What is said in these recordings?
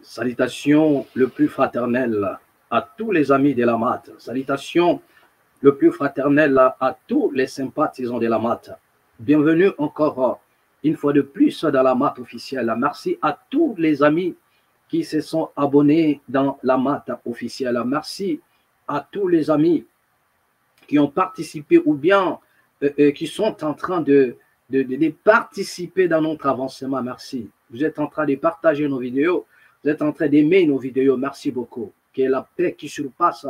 Salutations le plus fraternel à tous les amis de la MAT. Salutations le plus fraternel à tous les sympathisants de la MAT. Bienvenue encore une fois de plus dans la MAT officielle. Merci à tous les amis qui se sont abonnés dans la MAT officielle. Merci à tous les amis qui ont participé ou bien qui sont en train de participer dans notre avancement. Merci. Vous êtes en train de partager nos vidéos. Vous êtes en train d'aimer nos vidéos. Merci beaucoup. Que la paix qui surpasse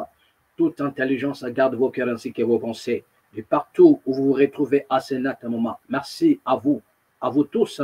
toute intelligence garde vos cœurs ainsi que vos pensées. Et partout où vous vous retrouvez à ce net moment. Merci à vous tous,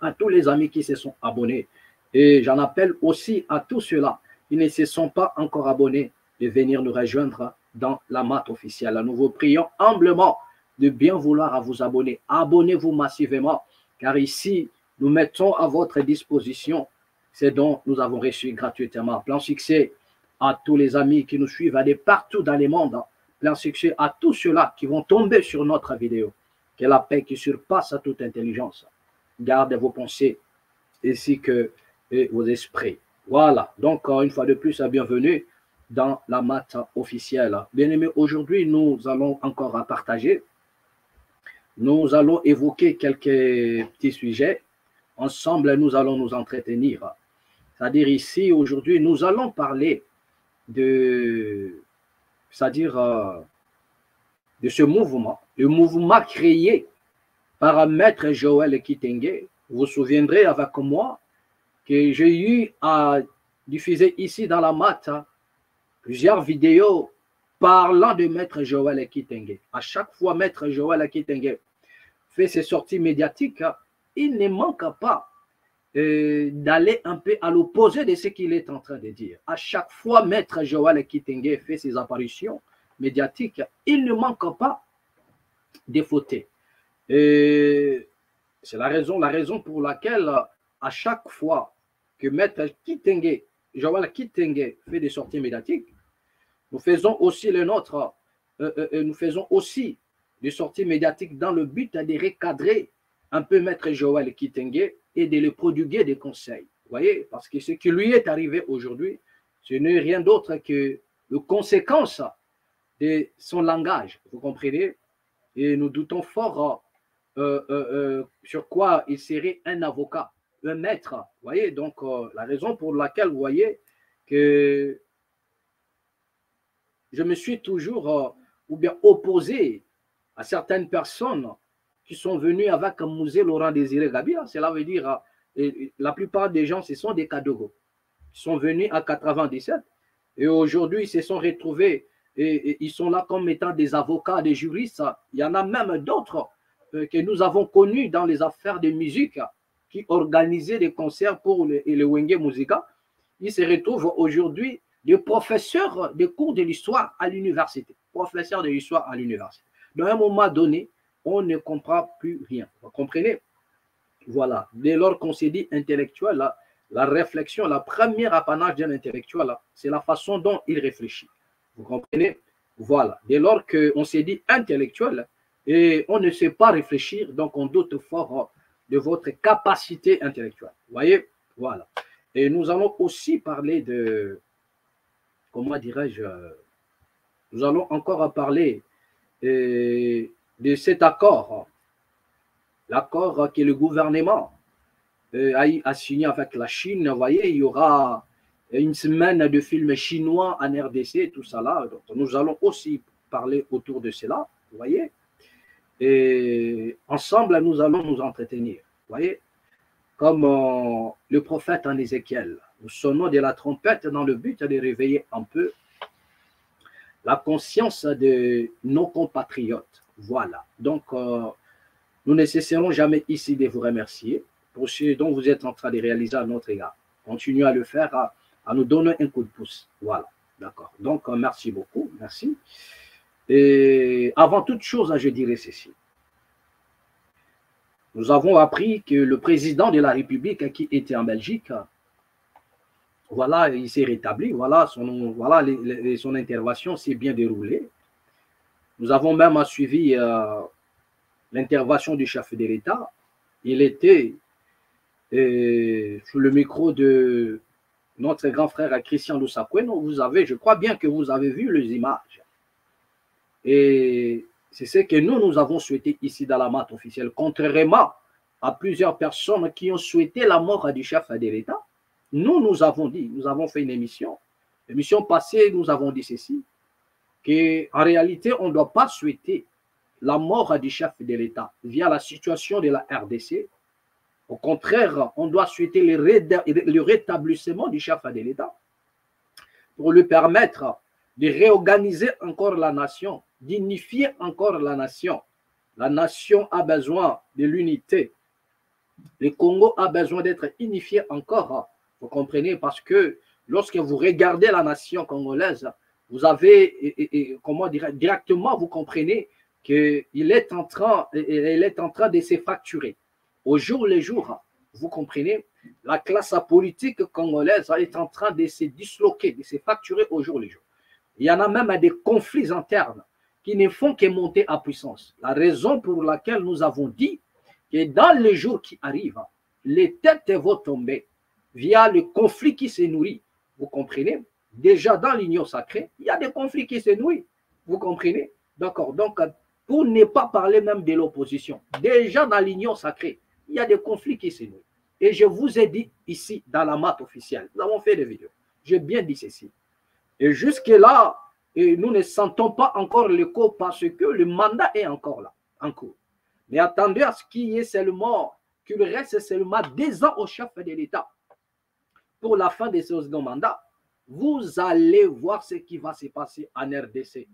à tous les amis qui se sont abonnés. Et j'en appelle aussi à tous ceux-là qui ne se sont pas encore abonnés de venir nous rejoindre dans la MAT officielle. Nous vous prions humblement de bien vouloir à vous abonner. Abonnez-vous massivement, car ici, nous mettons à votre disposition ce dont nous avons reçu gratuitement. Plein succès à tous les amis qui nous suivent de partout dans le monde. Plein succès à tous ceux-là qui vont tomber sur notre vidéo. Que la paix qui surpasse toute intelligence garde vos pensées ainsi que vos esprits. Voilà, donc une fois de plus, bienvenue dans la MAT officielle. Bien aimés, aujourd'hui, nous allons encore à partager. Nous allons évoquer quelques petits sujets. Ensemble, nous allons nous entretenir. C'est-à-dire ici, aujourd'hui, nous allons parler de, c'est-à-dire de ce mouvement, le mouvement créé par Maître Joël Kitenge. Vous vous souviendrez avec moi que j'ai eu à diffuser ici dans la MAT plusieurs vidéos parlant de Maître Joël Kitenge. À chaque fois, Maître Joël Kitenge fait ses sorties médiatiques, il ne manque pas d'aller un peu à l'opposé de ce qu'il est en train de dire. À chaque fois, Maître Joël Kitenge fait ses apparitions médiatiques, il ne manque pas de fautes. C'est la raison pour laquelle, à chaque fois que Maître Kitenge, Joël Kitenge fait des sorties médiatiques, nous faisons aussi le nôtre, nous faisons aussi des sorties médiatiques dans le but de recadrer un peu Maître Joël Kitenge et de le prodiguer des conseils. Vous voyez, parce que ce qui lui est arrivé aujourd'hui, ce n'est rien d'autre que les conséquences de son langage. Vous comprenez? Et nous doutons fort sur quoi il serait un avocat, un maître. Vous voyez, donc la raison pour laquelle vous voyez que je me suis toujours ou bien opposé à certaines personnes qui sont venues avec Mouzé Laurent Désiré Kabila. Cela veut dire la plupart des gens, ce sont des Kadogo. Ils sont venus en 97 et aujourd'hui, ils se sont retrouvés et ils sont là comme étant des avocats, des juristes. Il y en a même d'autres que nous avons connus dans les affaires de musique qui organisaient des concerts pour le Wenge Musica. Ils se retrouvent aujourd'hui des professeurs de cours de l'histoire à l'université. Professeurs de l'histoire à l'université. Dans un moment donné, on ne comprend plus rien. Vous comprenez? Voilà. Dès lors qu'on s'est dit intellectuel, la réflexion, la première apanage d'un intellectuel, c'est la façon dont il réfléchit. Vous comprenez? Voilà. Dès lors qu'on s'est dit intellectuel et on ne sait pas réfléchir, donc on doute fort de votre capacité intellectuelle. Vous voyez? Voilà. Et nous allons aussi parler de, comment dirais-je, nous allons encore parler de cet accord, l'accord que le gouvernement a signé avec la Chine. Vous voyez, il y aura une semaine de films chinois en RDC, tout ça là. Donc, nous allons aussi parler autour de cela, vous voyez. Et ensemble, nous allons nous entretenir, vous voyez. Comme le prophète en Ézéchiel, nous sonnons de la trompette dans le but de réveiller un peu la conscience de nos compatriotes. Voilà. Donc, nous ne cesserons jamais ici de vous remercier pour ce dont vous êtes en train de réaliser à notre égard. Continuez à le faire, à nous donner un coup de pouce. Voilà. D'accord. Donc, merci beaucoup. Merci. Et avant toute chose, je dirais ceci. Nous avons appris que le président de la République qui était en Belgique, voilà, il s'est rétabli, voilà, son intervention s'est bien déroulée. Nous avons même suivi l'intervention du chef de l'État. Il était sur le micro de notre grand frère Christian Lusakwen, vous avez, je crois bien que vous avez vu les images. Et c'est ce que nous avons souhaité ici dans la MAT officielle, contrairement à plusieurs personnes qui ont souhaité la mort du chef de l'État. Nous avons dit, nous avons fait une émission. L'émission passée, nous avons dit ceci, qu'en réalité, on ne doit pas souhaiter la mort du chef de l'État via la situation de la RDC. Au contraire, on doit souhaiter le rétablissement du chef de l'État pour lui permettre de réorganiser encore la nation, d'unifier encore la nation. La nation a besoin de l'unité. Le Congo a besoin d'être unifié encore. Vous comprenez? Parce que lorsque vous regardez la nation congolaise, vous avez, comment dire, directement, vous comprenez qu'il est en train de se fracturer. Au jour le jour, vous comprenez, la classe politique congolaise est en train de se disloquer, de se fracturer au jour le jour. Il y en a même des conflits internes qui ne font que monter à puissance. La raison pour laquelle nous avons dit que dans les jours qui arrivent, les têtes vont tomber via le conflit qui se nourrit. Vous comprenez? Déjà dans l'union sacrée, il y a des conflits qui se nourrissent. Vous comprenez? D'accord. Donc, pour ne pas parler même de l'opposition, déjà dans l'union sacrée, il y a des conflits qui se nourrissent. Et je vous ai dit ici, dans la MAT officielle, nous avons fait des vidéos. J'ai bien dit ceci. Et jusque-là, nous ne sentons pas encore l'écho parce que le mandat est encore là, en cours. Mais attendez à ce qu'il y ait seulement, qu'il reste seulement 2 ans au chef de l'État pour la fin de ce second mandat. Vous allez voir ce qui va se passer en RDC.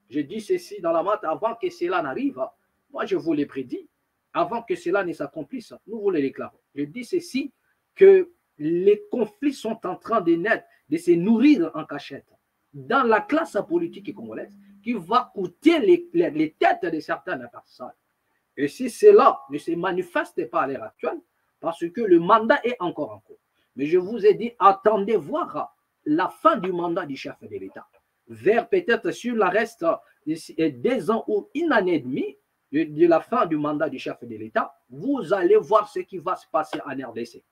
Je dis ceci dans la MAT avant que cela n'arrive. Moi, je vous l'ai prédit. Avant que cela ne s'accomplisse, nous vous le déclarons. Je dis ceci, que les conflits sont en train de naître, de se nourrir en cachette dans la classe politique congolaise qui va coûter les têtes de certaines personnes. Et si cela ne se manifeste pas à l'heure actuelle, parce que le mandat est encore en cours. Mais je vous ai dit, attendez voir la fin du mandat du chef de l'État. Vers peut-être sur la reste 2 ans ou 1 année et demie de la fin du mandat du chef de l'État, vous allez voir ce qui va se passer en RDC.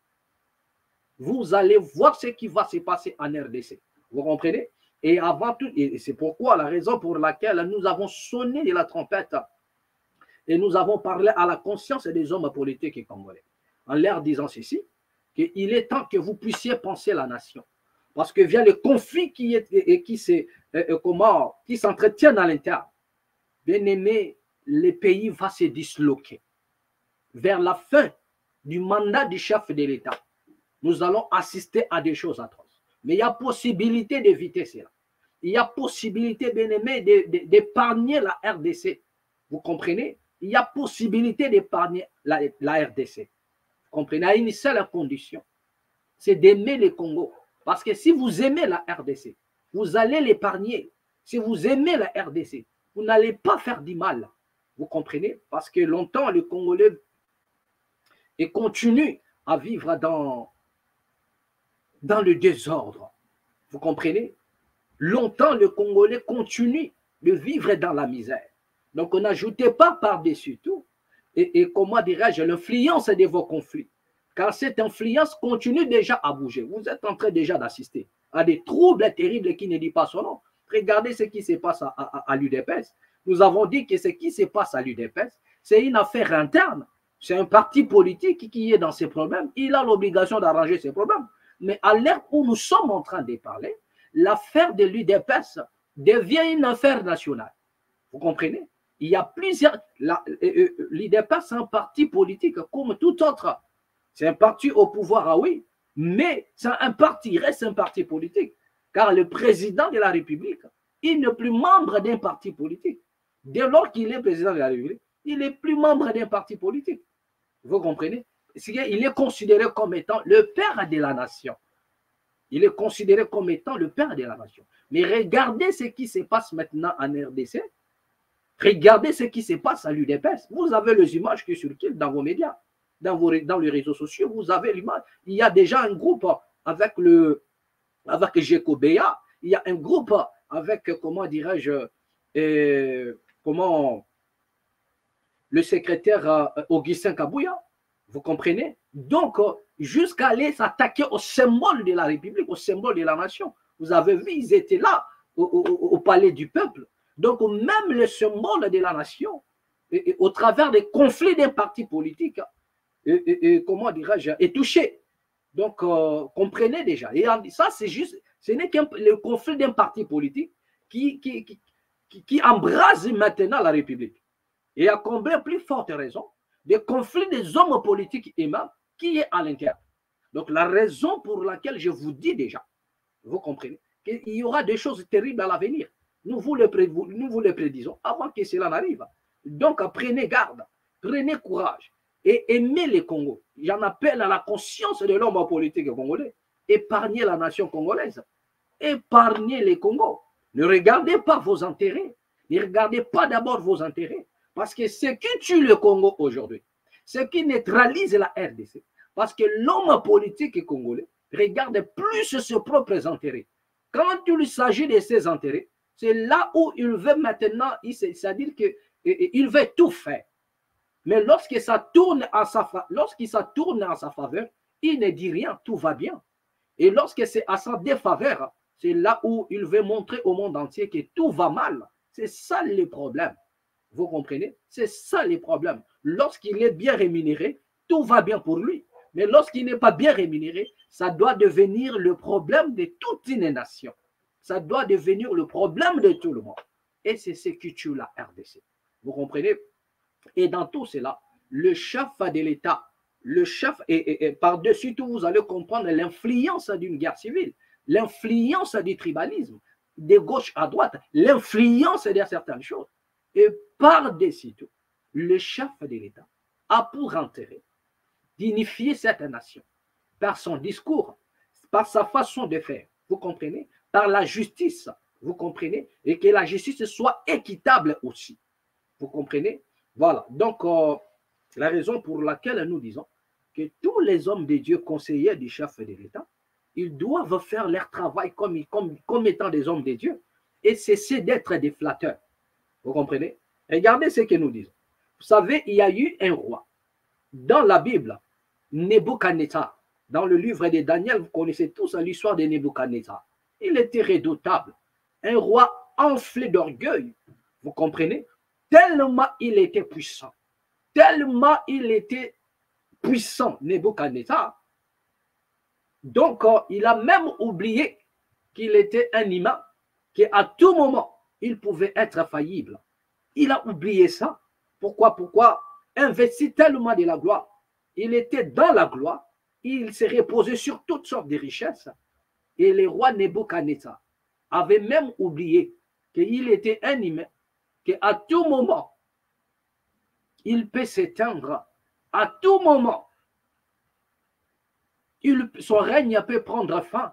Vous allez voir ce qui va se passer en RDC. Vous comprenez? Et avant tout, et c'est pourquoi la raison pour laquelle nous avons sonné de la trompette et nous avons parlé à la conscience des hommes politiques congolais, en leur disant ceci, qu'il est temps que vous puissiez penser la nation. Parce que via le conflit qui s'entretient à l'intérieur, bien aimé, le pays va se disloquer. Vers la fin du mandat du chef de l'État, nous allons assister à des choses atroces. Mais il y a possibilité d'éviter cela. Il y a possibilité, bien aimé, d'épargner la RDC. Vous comprenez? Il y a possibilité d'épargner la RDC. Vous comprenez? À une seule condition, c'est d'aimer le Congo. Parce que si vous aimez la RDC, vous allez l'épargner. Si vous aimez la RDC, vous n'allez pas faire du mal. Vous comprenez? Parce que longtemps, le Congolais continue à vivre dans le désordre. Vous comprenez? Longtemps, le Congolais continue de vivre dans la misère. Donc, n'ajoutez pas par-dessus tout, et comment dirais-je, l'influence de vos conflits. Car cette influence continue déjà à bouger. Vous êtes en train déjà d'assister à des troubles terribles qui ne disent pas son nom. Regardez ce qui se passe à l'UDPS. Nous avons dit que ce qui se passe à l'UDPS, c'est une affaire interne. C'est un parti politique qui est dans ces problèmes. Il a l'obligation d'arranger ces problèmes. Mais à l'heure où nous sommes en train de parler, l'affaire de l'UDPS devient une affaire nationale. Vous comprenez? Il y a plusieurs... L'UDPS, c'est un parti politique comme tout autre. C'est un parti au pouvoir, ah oui, mais c'est un parti, il reste un parti politique. Car le président de la République, il n'est plus membre d'un parti politique. Dès lors qu'il est président de la République, il n'est plus membre d'un parti politique. Vous comprenez? Il est considéré comme étant le père de la nation. Il est considéré comme étant le père de la nation. Mais regardez ce qui se passe maintenant en RDC. Regardez ce qui se passe à l'UDPS. Vous avez les images qui circulent dans vos médias, dans les réseaux sociaux. Vous avez l'image. Il y a déjà un groupe avec GECOBEA. Il y a un groupe avec, comment dirais-je, le secrétaire Augustin Kabouya. Vous comprenez? Donc, jusqu'à aller s'attaquer au symbole de la République, au symbole de la nation. Vous avez vu, ils étaient là, au palais du peuple. Donc, même le symbole de la nation, au travers des conflits d'un parti politique, comment dirais-je, est touché. Donc, comprenez déjà. Et ça, c'est juste, ce n'est qu'un le conflit d'un parti politique qui embrase maintenant la République. Et à combien plus forte raison, des conflits des hommes politiques eux-mêmes qui est à l'intérieur. Donc, la raison pour laquelle je vous dis déjà, vous comprenez, qu'il y aura des choses terribles à l'avenir. Nous vous les prédisons avant que cela n'arrive. Donc, prenez garde, prenez courage et aimez les Congos. J'en appelle à la conscience de l'homme politique congolais. Épargnez la nation congolaise. Épargnez les Congos. Ne regardez pas vos intérêts. Ne regardez pas d'abord vos intérêts. Parce que ce qui tue le Congo aujourd'hui, ce qui neutralise la RDC, parce que l'homme politique congolais regarde plus ses propres intérêts. Quand il s'agit de ses intérêts, c'est là où il veut maintenant, c'est-à-dire qu'il veut tout faire. Mais lorsque ça tourne à sa faveur, il ne dit rien, tout va bien. Et lorsque c'est à sa défaveur, c'est là où il veut montrer au monde entier que tout va mal. C'est ça le problème. Vous comprenez? C'est ça le problème. Lorsqu'il est bien rémunéré, tout va bien pour lui. Mais lorsqu'il n'est pas bien rémunéré, ça doit devenir le problème de toute une nation. Ça doit devenir le problème de tout le monde. Et c'est ce qui tue la RDC. Vous comprenez? Et dans tout cela, le chef de l'État, le chef, et par-dessus tout, vous allez comprendre l'influence d'une guerre civile, l'influence du tribalisme, de gauche à droite, l'influence de certaines choses. Et par-dessus tout, le chef de l'État a pour intérêt d'unifier cette nation par son discours, par sa façon de faire, vous comprenez, par la justice, vous comprenez, et que la justice soit équitable aussi, vous comprenez. Voilà, donc la raison pour laquelle nous disons que tous les hommes de Dieu conseillers du chef de l'État, ils doivent faire leur travail comme étant des hommes de Dieu et cesser d'être des flatteurs. Vous comprenez? Regardez ce que nous disons. Vous savez, il y a eu un roi dans la Bible, Nebuchadnezzar. Dans le livre de Daniel, vous connaissez tous l'histoire de Nebuchadnezzar. Il était redoutable. Un roi enflé d'orgueil. Vous comprenez? Tellement il était puissant. Tellement il était puissant, Nebuchadnezzar. Donc, il a même oublié qu'il était un humain, qu'à tout moment, il pouvait être faillible. Il a oublié ça. Pourquoi investi tellement de la gloire. Il était dans la gloire. Il s'est reposé sur toutes sortes de richesses. Et le roi Nebuchadnezzar avait même oublié qu'il était un humain, qu'à tout moment, il peut s'éteindre. À tout moment, son règne peut prendre fin.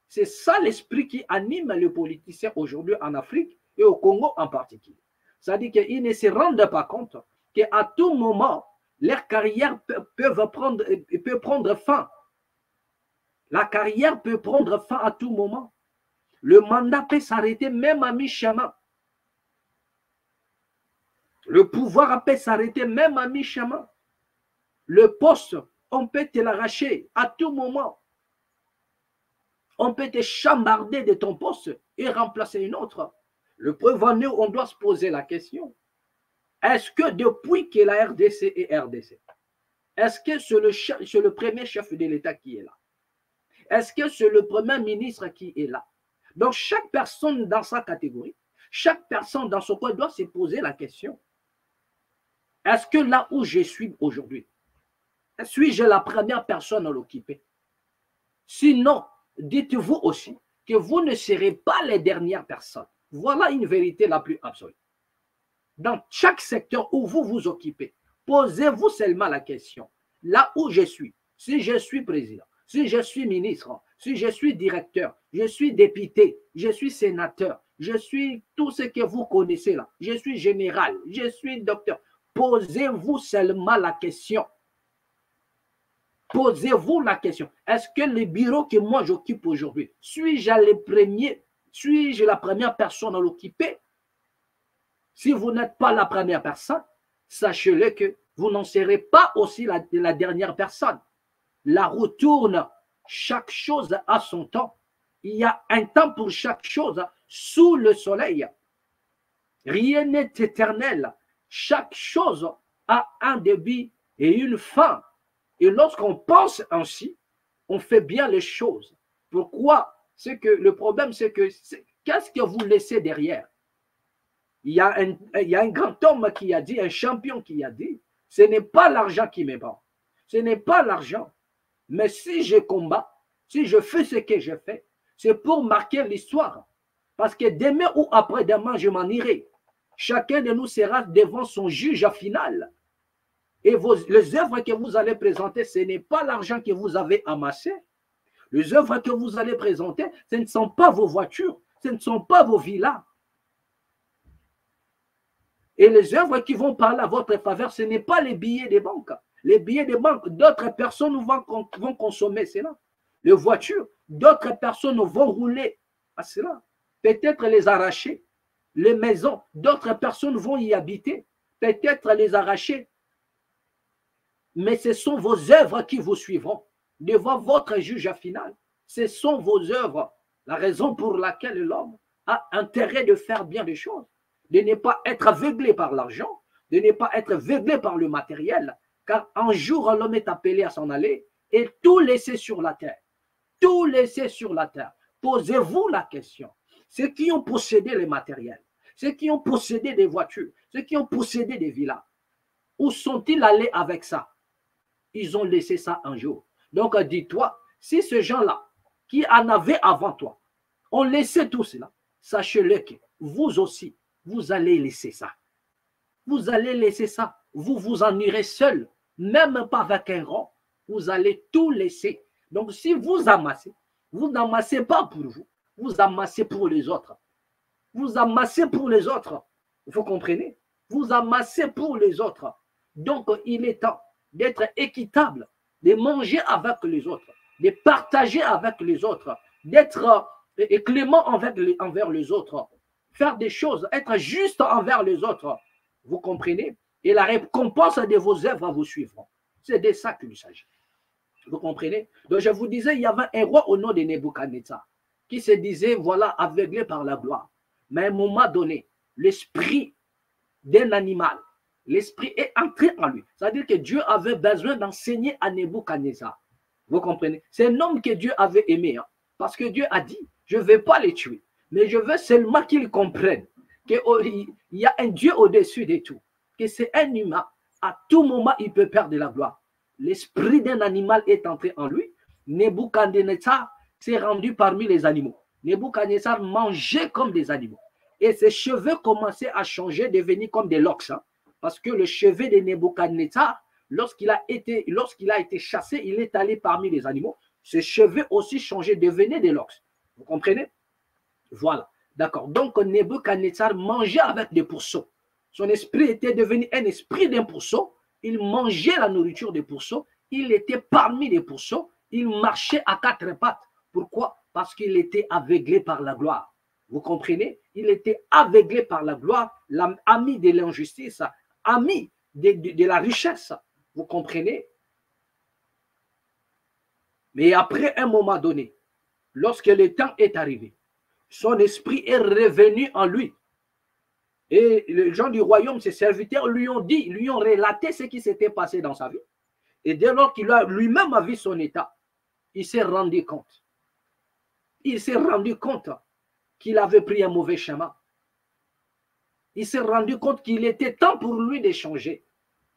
C'est ça l'esprit qui anime les politiciens aujourd'hui en Afrique et au Congo en particulier. C'est-à-dire qu'ils ne se rendent pas compte qu'à tout moment, leur carrière peut prendre fin. La carrière peut prendre fin à tout moment. Le mandat peut s'arrêter même à mi-chemin. Le pouvoir peut s'arrêter même à mi-chemin. Le poste, on peut te l'arracher à tout moment. On peut te chambarder de ton poste et remplacer une autre. Le preuve en est, on doit se poser la question. Est-ce que depuis que la RDC est RDC, est-ce que c'est le premier chef de l'État qui est là? Est-ce que c'est le premier ministre qui est là? Donc, chaque personne dans sa catégorie, chaque personne dans son coin doit se poser la question. Est-ce que là où je suis aujourd'hui, suis-je la première personne à l'occuper? Sinon, dites-vous aussi que vous ne serez pas les dernières personnes. Voilà une vérité la plus absolue. Dans chaque secteur où vous vous occupez, posez-vous seulement la question. Là où je suis, si je suis président, si je suis ministre, si je suis directeur, je suis député, je suis sénateur, je suis tout ce que vous connaissez là, je suis général, je suis docteur. Posez-vous seulement la question. Posez-vous la question. Est-ce que le bureau que moi j'occupe aujourd'hui, suis-je la première personne à l'occuper? Si vous n'êtes pas la première personne, sachez-le que vous n'en serez pas aussi la dernière personne. la roue tourne, chaque chose a son temps. Il y a un temps pour chaque chose sous le soleil. Rien n'est éternel. Chaque chose a un début et une fin. Et lorsqu'on pense ainsi, on fait bien les choses. Pourquoi? C'est que le problème, c'est que qu'est-ce que vous laissez derrière? Il y a un grand homme qui a dit, un champion qui a dit, ce n'est pas l'argent qui me bat. Ce n'est pas l'argent. Mais si je combats, si je fais ce que je fais, c'est pour marquer l'histoire. Parce que demain ou après-demain, je m'en irai. Chacun de nous sera devant son juge final. Et les œuvres que vous allez présenter, ce n'est pas l'argent que vous avez amassé. Les œuvres que vous allez présenter, ce ne sont pas vos voitures, ce ne sont pas vos villas. Et les œuvres qui vont parler à votre faveur, ce n'est pas les billets des banques. Les billets des banques, d'autres personnes vont consommer cela. Les voitures, d'autres personnes vont rouler à cela. Peut-être les arracher. Les maisons, d'autres personnes vont y habiter. Peut-être les arracher. Mais ce sont vos œuvres qui vous suivront devant votre juge final. Ce sont vos œuvres. La raison pour laquelle l'homme a intérêt de faire bien les choses. De ne pas être aveuglé par l'argent, de ne pas être aveuglé par le matériel, car un jour l'homme est appelé à s'en aller et tout laisser sur la terre. Tout laisser sur la terre. Posez-vous la question. Ceux qui ont possédé les matériels, ceux qui ont possédé des voitures, ceux qui ont possédé des villas, où sont-ils allés avec ça? Ils ont laissé ça un jour. Donc dis-toi, si ces gens-là qui en avaient avant toi ont laissé tout cela, sachez-le que vous aussi, vous allez laisser ça. Vous allez laisser ça. Vous vous en irez seul, même pas avec un rond. Vous allez tout laisser. Donc si vous amassez, vous n'amassez pas pour vous. Vous amassez pour les autres. Vous amassez pour les autres. Vous comprenez? Vous amassez pour les autres. Donc il est temps d'être équitable, de manger avec les autres, de partager avec les autres, d'être clément envers les autres, faire des choses, être juste envers les autres. Vous comprenez? Et la récompense de vos œuvres vous suivront. C'est de ça qu'il s'agit. Vous comprenez? Donc je vous disais, il y avait un roi au nom de Nebuchadnezzar qui se disait, voilà, aveuglé par la gloire. Mais à un moment donné, l'esprit d'un animal, l'esprit est entré en lui. C'est-à-dire que Dieu avait besoin d'enseigner à Nebuchadnezzar. Vous comprenez? C'est un homme que Dieu avait aimé. Hein, parce que Dieu a dit, je ne vais pas les tuer. Mais je veux seulement qu'ils comprennent qu'il y a un Dieu au-dessus de tout. Que c'est un humain. À tout moment, il peut perdre la gloire. L'esprit d'un animal est entré en lui. Nebuchadnezzar s'est rendu parmi les animaux. Nebuchadnezzar mangeait comme des animaux. Et ses cheveux commençaient à changer, devenir comme des locks. Hein, parce que le cheveu de Nebuchadnezzar, lorsqu'il a été chassé, il est allé parmi les animaux. Ses cheveux aussi changeaient, devenaient des locks. Vous comprenez? Voilà. D'accord. Donc, Nebuchadnezzar mangeait avec des pourceaux. Son esprit était devenu un esprit d'un pourceau. Il mangeait la nourriture des pourceaux. Il était parmi les pourceaux. Il marchait à quatre pattes. Pourquoi? Parce qu'il était aveuglé par la gloire. Vous comprenez? Il était aveuglé par la gloire, ami de l'injustice, ami de la richesse. Vous comprenez? Mais après un moment donné, lorsque le temps est arrivé, son esprit est revenu en lui. Et les gens du royaume, ses serviteurs, lui ont dit, lui ont relaté ce qui s'était passé dans sa vie. Et dès lors qu'il a lui-même vu son état, il s'est rendu compte. Il s'est rendu compte qu'il avait pris un mauvais chemin. Il s'est rendu compte qu'il était temps pour lui de changer.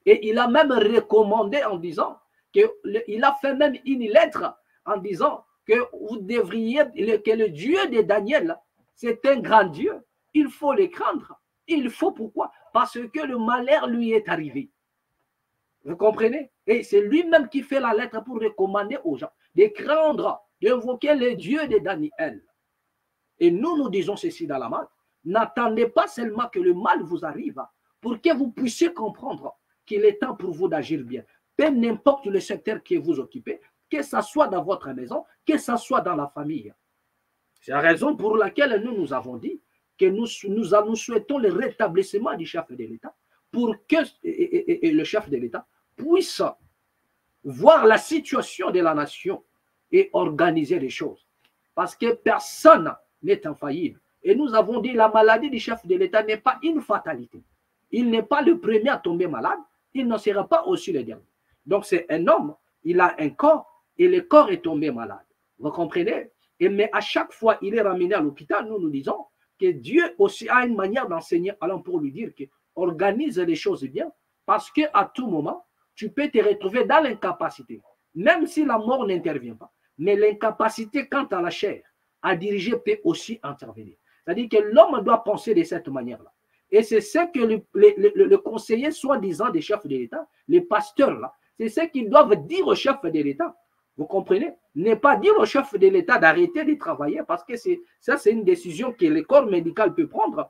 Et il a même recommandé en disant, il a fait même une lettre en disant que vous devriez, que le Dieu de Daniel, c'est un grand Dieu. Il faut le craindre. Il faut pourquoi? Parce que le malheur lui est arrivé. Vous comprenez? Et c'est lui-même qui fait la lettre pour recommander aux gens de craindre, d'invoquer le Dieu de Daniel. Et nous disons ceci dans la main. N'attendez pas seulement que le mal vous arrive pour que vous puissiez comprendre qu'il est temps pour vous d'agir bien. Peu n'importe le secteur que vous occupez, que ce soit dans votre maison, que ce soit dans la famille. C'est la raison pour laquelle nous avons dit que nous souhaitons le rétablissement du chef de l'État pour que le chef de l'État puisse voir la situation de la nation et organiser les choses. Parce que personne n'est infaillible. Et nous avons dit la maladie du chef de l'État n'est pas une fatalité. Il n'est pas le premier à tomber malade, il ne sera pas aussi le dernier. Donc c'est un homme, il a un corps et le corps est tombé malade. Vous comprenez? Mais à chaque fois il est ramené à l'hôpital, nous disons que Dieu aussi a une manière d'enseigner, alors pour lui dire que organise les choses bien, parce qu'à tout moment, tu peux te retrouver dans l'incapacité, même si la mort n'intervient pas. Mais l'incapacité quant à la chair à diriger peut aussi intervenir. C'est-à-dire que l'homme doit penser de cette manière-là. Et c'est ce que le conseiller soi-disant des chefs de l'État, les pasteurs là, c'est ce qu'ils doivent dire aux chefs de l'État. Vous comprenez? Ne pas dire au chef de l'État d'arrêter de travailler parce que ça, c'est une décision que le corps médical peut prendre.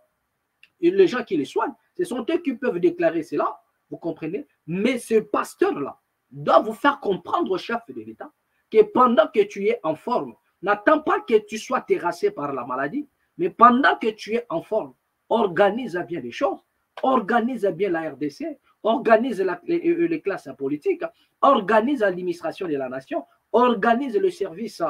Et les gens qui les soignent, ce sont eux qui peuvent déclarer cela. Vous comprenez? Mais ce pasteur-là doit vous faire comprendre au chef de l'État que pendant que tu es en forme, n'attends pas que tu sois terrassé par la maladie, mais pendant que tu es en forme, organise bien les choses, organise bien la RDC, organise les classes politiques, organise l'administration de la nation, organise le service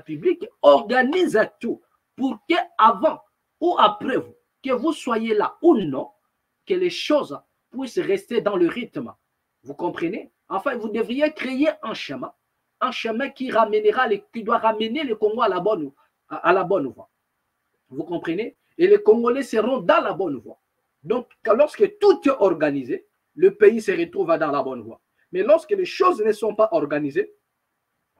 public, organise tout pour qu'avant ou après vous, que vous soyez là ou non, que les choses puissent rester dans le rythme. Vous comprenez? Enfin, vous devriez créer un chemin qui ramènera, qui doit ramener le Congo à la bonne voie. Vous comprenez? Et les Congolais seront dans la bonne voie. Donc, lorsque tout est organisé, le pays se retrouve dans la bonne voie. Mais lorsque les choses ne sont pas organisées,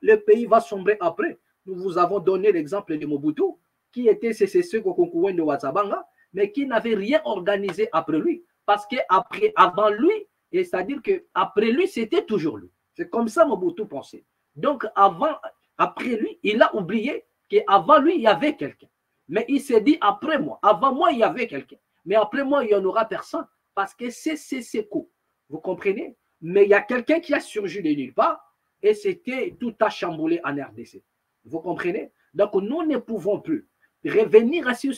le pays va sombrer après. Nous vous avons donné l'exemple de Mobutu, qui était CCC Kokonkouwen de Ouazzabanga, mais qui n'avait rien organisé après lui. Parce qu'avant lui, c'est-à-dire qu'après lui, c'était toujours lui. C'est comme ça Mobutu pensait. Donc, après lui, il a oublié qu'avant lui, il y avait quelqu'un. Mais il s'est dit, après moi, avant moi, il y avait quelqu'un. Mais après moi, il n'y en aura personne. Parce que c'est CCCO. Vous comprenez? Mais il y a quelqu'un qui a surgi de nulle part et c'était tout à chambouler en RDC. Vous comprenez? Donc, nous ne pouvons plus revenir sur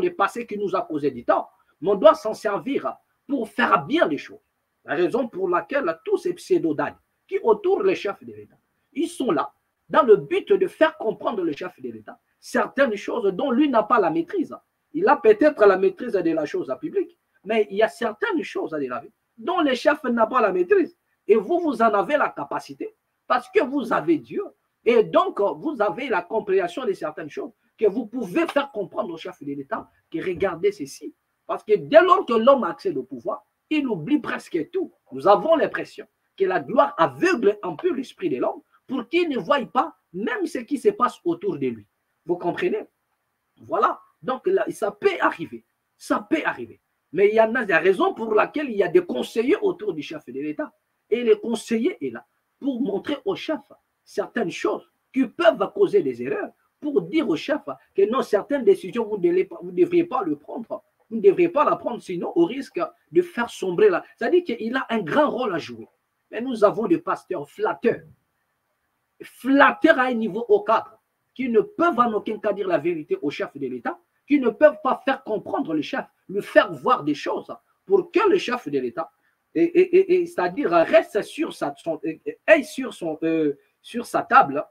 le passé qui nous a causé du temps. Mais on doit s'en servir pour faire bien les choses. La raison pour laquelle tous ces pseudo-dames qui entourent les chefs de l'État, ils sont là dans le but de faire comprendre le chef de l'État certaines choses dont lui n'a pas la maîtrise. Il a peut-être la maîtrise de la chose publique, mais il y a certaines choses de la vie dont le chef n'a pas la maîtrise. Et vous en avez la capacité parce que vous avez Dieu. Et donc, vous avez la compréhension de certaines choses que vous pouvez faire comprendre au chef de l'État que regardez ceci. Parce que dès lors que l'homme accède au pouvoir, il oublie presque tout. Nous avons l'impression que la gloire aveugle un peu l'esprit de l'homme pour qu'il ne voie pas même ce qui se passe autour de lui. Vous comprenez? Voilà. Donc, là, ça peut arriver. Ça peut arriver. Mais il y a des raisons pour lesquelles il y a des conseillers autour du chef de l'État. Et le conseiller est là pour montrer au chef certaines choses qui peuvent causer des erreurs, pour dire au chef que non, certaines décisions, vous ne devriez pas le prendre. Vous ne devriez pas la prendre, sinon au risque de faire sombrer là. C'est-à-dire qu'il a un grand rôle à jouer. Mais nous avons des pasteurs flatteurs à un niveau au cadre, qui ne peuvent en aucun cas dire la vérité au chef de l'État, qui ne peuvent pas faire comprendre le chef, lui faire voir des choses pour que le chef de l'État, c'est-à-dire reste sur sa table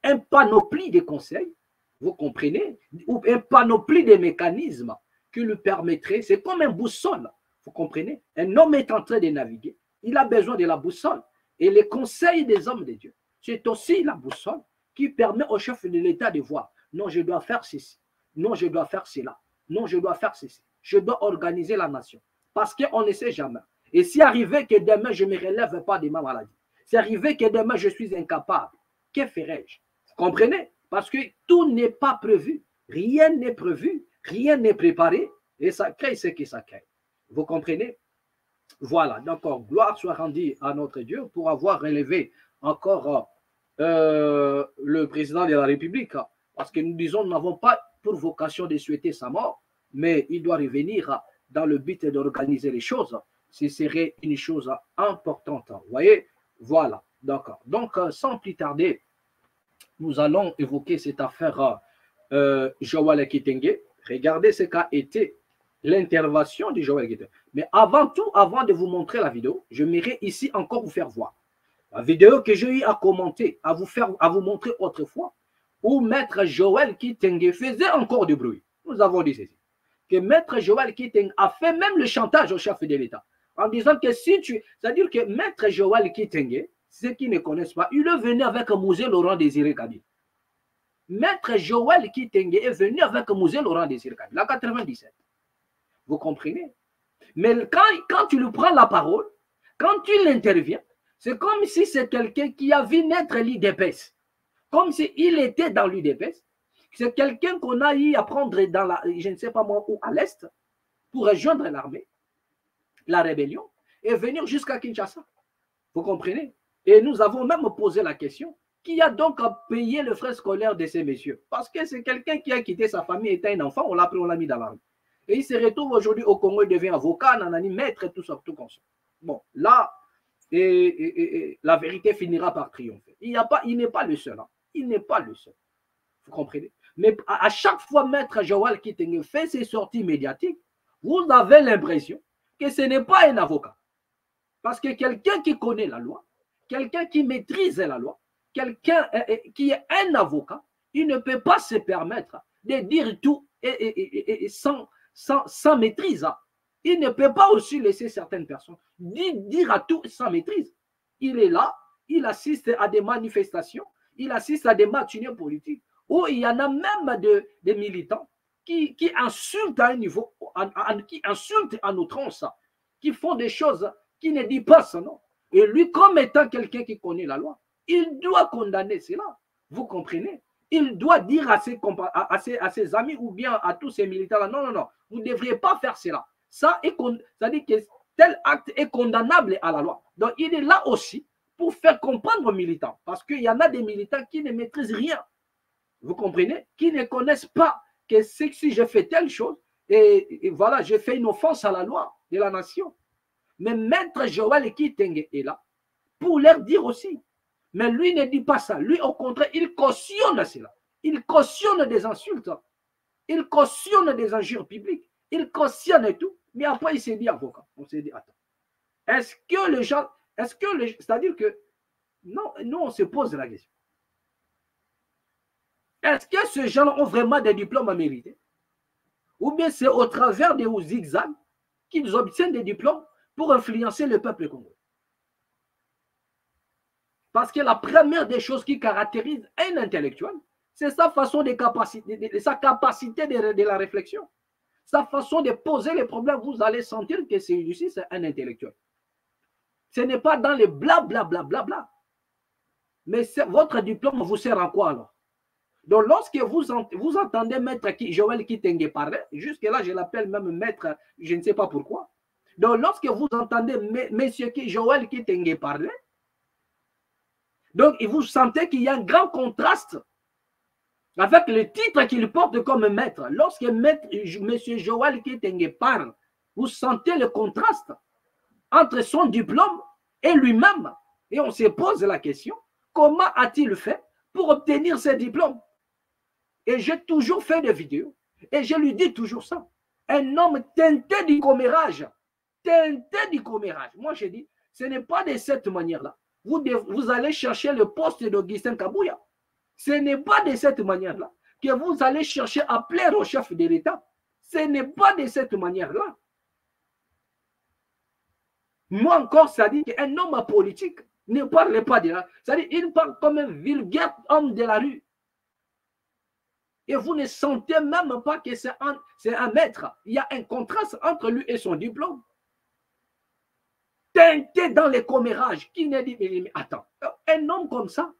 un panoplie de conseils, vous comprenez, ou un panoplie de mécanismes qui lui permettraient, c'est comme un boussole, vous comprenez, un homme est en train de naviguer, il a besoin de la boussole, et les conseils des hommes de Dieu, c'est aussi la boussole qui permet au chef de l'État de voir, non, je dois faire ceci, non, je dois faire cela, non, je dois faire ceci, je dois organiser la nation, parce qu'on ne sait jamais. Et si arrivé que demain, je ne me relève pas de ma maladie, si arrivé que demain, je suis incapable, que ferai-je? Vous comprenez? Parce que tout n'est pas prévu, rien n'est prévu, rien n'est préparé, et ça crée ce que ça crée. Vous comprenez? Voilà, donc gloire soit rendue à notre Dieu pour avoir relevé encore le président de la République, parce que nous disons, nous n'avons pas pour vocation de souhaiter sa mort, mais il doit revenir dans le but d'organiser les choses. Ce serait une chose importante. Vous voyez? Voilà, d'accord. Donc, sans plus tarder, nous allons évoquer cette affaire Joël Kitenge. Regardez ce qu'a été l'intervention de Joël Guittet. Mais avant tout, avant de vous montrer la vidéo, je m'irai ici encore vous faire voir la vidéo que j'ai eu à commenter, à vous montrer autrefois, où Maître Joël Kitenge faisait encore du bruit. Nous avons dit ceci, que Maître Joël Kitenge a fait même le chantage au chef de l'État, en disant que si tu... C'est-à-dire que Maître Joël Kitenge, ceux qui ne connaissent pas, il est venu avec Mouzé Laurent Désiré Kabila. Maître Joël Kitenge est venu avec Mouzé Laurent Désiré Kabila, en 97. Vous comprenez? Mais quand tu lui prends la parole, quand tu l'interviens, c'est comme si c'est quelqu'un qui a vu naître l'UDPS. Comme s'il était dans l'UDPS. C'est quelqu'un qu'on a eu à prendre dans la, je ne sais pas moi où, à l'Est, pour rejoindre l'armée, la rébellion, et venir jusqu'à Kinshasa. Vous comprenez? Et nous avons même posé la question, qui a donc à payer le frais scolaire de ces messieurs? Parce que c'est quelqu'un qui a quitté sa famille, était un enfant, on l'a pris, on l'a mis dans l'armée. Et il se retrouve aujourd'hui au Congo, il devient avocat, nanani, maître, tout ça, tout comme ça. Bon, là, la vérité finira par triompher. Il n'est pas le seul. Hein. Il n'est pas le seul. Vous comprenez? Mais à chaque fois, Maître Joël Kitenge fait ses sorties médiatiques, vous avez l'impression que ce n'est pas un avocat. Parce que quelqu'un qui connaît la loi, quelqu'un qui maîtrise la loi, quelqu'un qui est un avocat, il ne peut pas se permettre de dire tout sans maîtrise. Il ne peut pas aussi laisser certaines personnes dire à tout sans maîtrise. Il est là, il assiste à des manifestations, il assiste à des matinées politiques où il y en a même des militants qui insultent à un niveau, qui insultent en outrance, qui font des choses qui ne disent pas son nom. Et lui, comme étant quelqu'un qui connaît la loi, il doit condamner cela. Vous comprenez? Il doit dire à ses amis ou bien à tous ces militants-là, non, non, non, vous ne devriez pas faire cela. Ça dit que tel acte est condamnable à la loi. Donc, il est là aussi pour faire comprendre aux militants. Parce qu'il y en a des militants qui ne maîtrisent rien. Vous comprenez? Qui ne connaissent pas que si je fais telle chose, et voilà, je fais une offense à la loi de la nation. Mais Maître Joël Kitenge est là pour leur dire aussi. Mais lui ne dit pas ça. Lui, au contraire, il cautionne cela. Il cautionne des insultes. Il cautionne des injures publiques. Il cautionne tout. Mais après, il s'est dit avocat. On s'est dit, attends. Est-ce que les gens... C'est-à-dire que... Non, nous, on se pose la question. Est-ce que ces gens ont vraiment des diplômes à mériter? Ou bien c'est au travers des zigzags qu'ils obtiennent des diplômes pour influencer le peuple congolais? Parce que la première des choses qui caractérise un intellectuel, c'est sa façon de sa capacité de la réflexion. Sa façon de poser les problèmes. Vous allez sentir que celui-ci, c'est un intellectuel. Ce n'est pas dans les blablabla. Mais votre diplôme vous sert à quoi alors? Donc, lorsque vous entendez Maître Joël Kitenge parler, jusque-là, je l'appelle même Maître, je ne sais pas pourquoi. Donc, lorsque vous entendez Monsieur Joël Kitenge parler, donc vous sentez qu'il y a un grand contraste avec le titre qu'il porte comme maître. Lorsque Monsieur Joël Kitenge parle, vous sentez le contraste entre son diplôme et lui-même. Et on se pose la question, comment a-t-il fait pour obtenir ce diplôme? Et j'ai toujours fait des vidéos. Et je lui dis toujours ça. Un homme teinté du commérage. Teinté du commérage. Moi, je dis, ce n'est pas de cette manière-là. Vous allez chercher le poste d'Augustin Kabouya. Ce n'est pas de cette manière-là que vous allez chercher à plaire au chef de l'État. Ce n'est pas de cette manière-là. Moi encore, ça dit qu'un homme politique ne parle pas de là. C'est-à-dire qu'il parle comme un vulgaire homme de la rue. Et vous ne sentez même pas que c'est un maître. Il y a un contraste entre lui et son diplôme. Teinté dans les commérages. Qui ne dit, mais attends, un homme comme ça.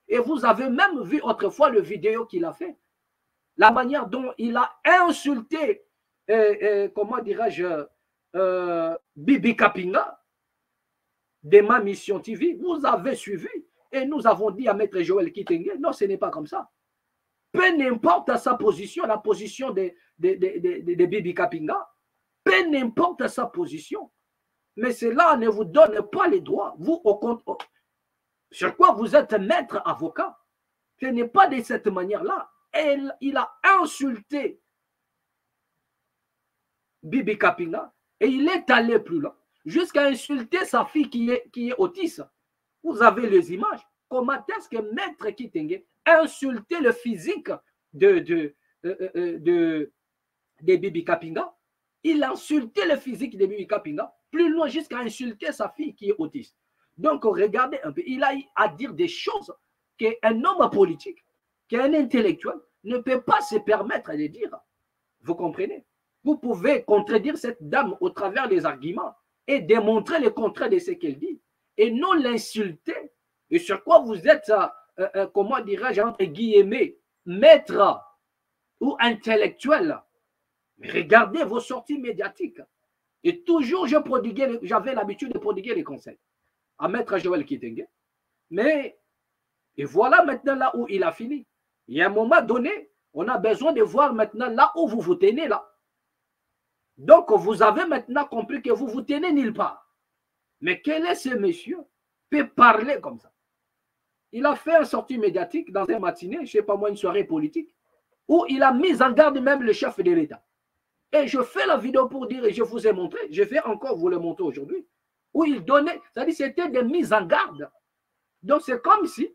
Et vous avez même vu autrefois le vidéo qu'il a fait. La manière dont il a insulté, comment dirais-je, Bibi Kapinga de ma mission TV. Vous avez suivi. Et nous avons dit à Maître Joël Kitenge, non, ce n'est pas comme ça. Peu n'importe sa position, la position de Bibi Kapinga, peu n'importe sa position. Mais cela ne vous donne pas les droits. Vous, au compte, sur quoi vous êtes maître avocat. Ce n'est pas de cette manière-là. Il a insulté Bibi Kapinga, et il est allé plus loin, jusqu'à insulter sa fille qui est autiste. Vous avez les images. Comment est-ce que Maître Kitenge a insulté le physique de Bibi Kapinga? Il a insulté le physique de Bibi Kapinga, plus loin jusqu'à insulter sa fille qui est autiste. Donc, regardez un peu, il a à dire des choses qu'un homme politique, qu'un intellectuel ne peut pas se permettre de dire. Vous comprenez? Vous pouvez contredire cette dame au travers des arguments et démontrer le contraire de ce qu'elle dit, et non l'insulter. Et sur quoi vous êtes, comment dirais-je, entre guillemets, maître ou intellectuel. Mais regardez vos sorties médiatiques. Et toujours, j'avais l'habitude de prodiguer les conseils à Maître Joël Kitenge. Mais, et voilà maintenant là où il a fini. Il y a un moment donné, on a besoin de voir maintenant là où vous vous tenez là. Donc, vous avez maintenant compris que vous vous tenez nulle part. Mais quel est ce monsieur qui peut parler comme ça? Il a fait une sortie médiatique dans un matinée, je ne sais pas moi, une soirée politique, où il a mis en garde même le chef de l'État. Et je fais la vidéo pour dire, et je vous ai montré, je vais encore vous le montrer aujourd'hui, où il donnait, c'est-à-dire c'était des mises en garde. Donc c'est comme si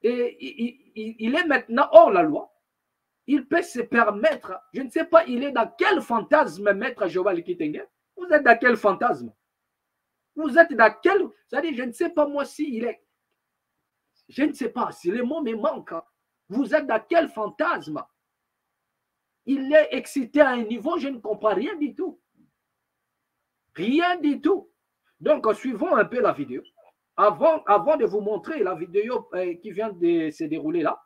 il est maintenant hors la loi. Il peut se permettre, je ne sais pas, il est dans quel fantasme, Maître Joël Kitenge? Vous êtes dans quel fantasme? Vous êtes dans quel, c'est-à-dire je ne sais pas moi si il est, je ne sais pas si les mots me manquent. Vous êtes dans quel fantasme? Il est excité à un niveau, je ne comprends rien du tout. Rien du tout. Donc, suivons un peu la vidéo. Avant de vous montrer la vidéo qui vient de se dérouler là,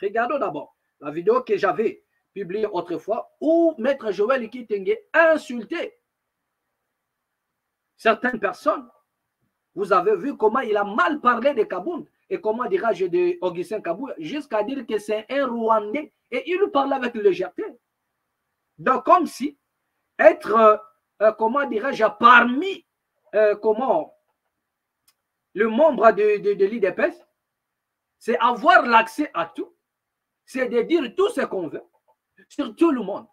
regardons d'abord la vidéo que j'avais publiée autrefois où Maître Joël Kitenge a insulté certaines personnes. Vous avez vu comment il a mal parlé de Kabound et comment dirais-je de Augustin Kabou jusqu'à dire que c'est un Rwandais et il parle avec légèreté. Donc, comme si être, comment dirais-je, parmi le membre de l'IDPS, c'est avoir l'accès à tout, c'est de dire tout ce qu'on veut sur tout le monde.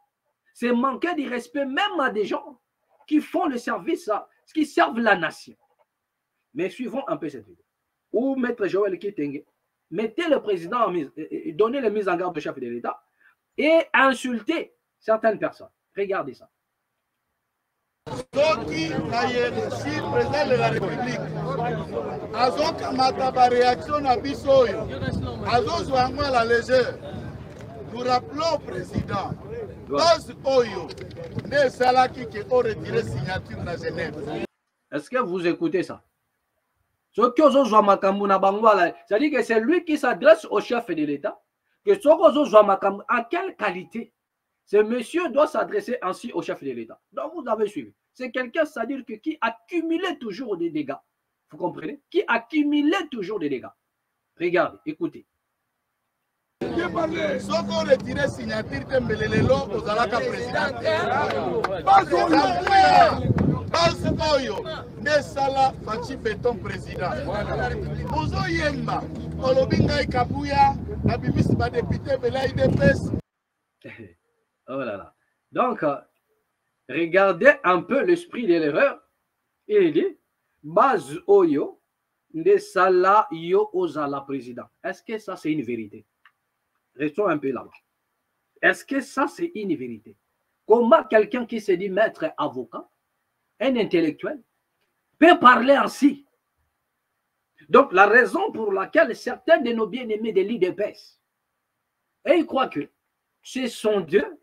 C'est manquer de respect même à des gens qui font le service, qui servent la nation. Mais suivons un peu cette vidéo. Où Maître Joël Kitenge mettait le président en mise, donnait les mises en garde au chef de l'État et insulter certaines personnes. Regardez ça. Soki na si président de la République azokamata ba réaction na biso oyo azozwa yango à la légère. Nous rappelons au président base oyo nde esalaki ke o retire signature na Genève. Est-ce que vous écoutez ça? C'est-à-dire que c'est lui qui s'adresse au chef de l'État. En quelle qualité ce monsieur doit s'adresser ainsi au chef de l'État? Donc vous avez suivi. C'est quelqu'un, c'est-à-dire qui accumulait toujours des dégâts. Vous comprenez? Qui accumulait toujours des dégâts. Regardez, écoutez. Soko retire signature tembelelelo ozalaka président. Base oyo nesala faci béton président. Ozoyemba olobi ngai Kabuya na bimisi ba député bela IDPS. Oh là là. Donc, regardez un peu l'esprit de l'erreur. Il dit, base oyo nesala yo ozala président. Est-ce que ça c'est une vérité? Restons un peu là-bas. Est-ce que ça c'est une vérité? Comment quelqu'un qui se dit maître avocat, un intellectuel, peut parler ainsi? Donc, la raison pour laquelle certains de nos bien-aimés de l'IDPS, et ils croient que ce sont d'eux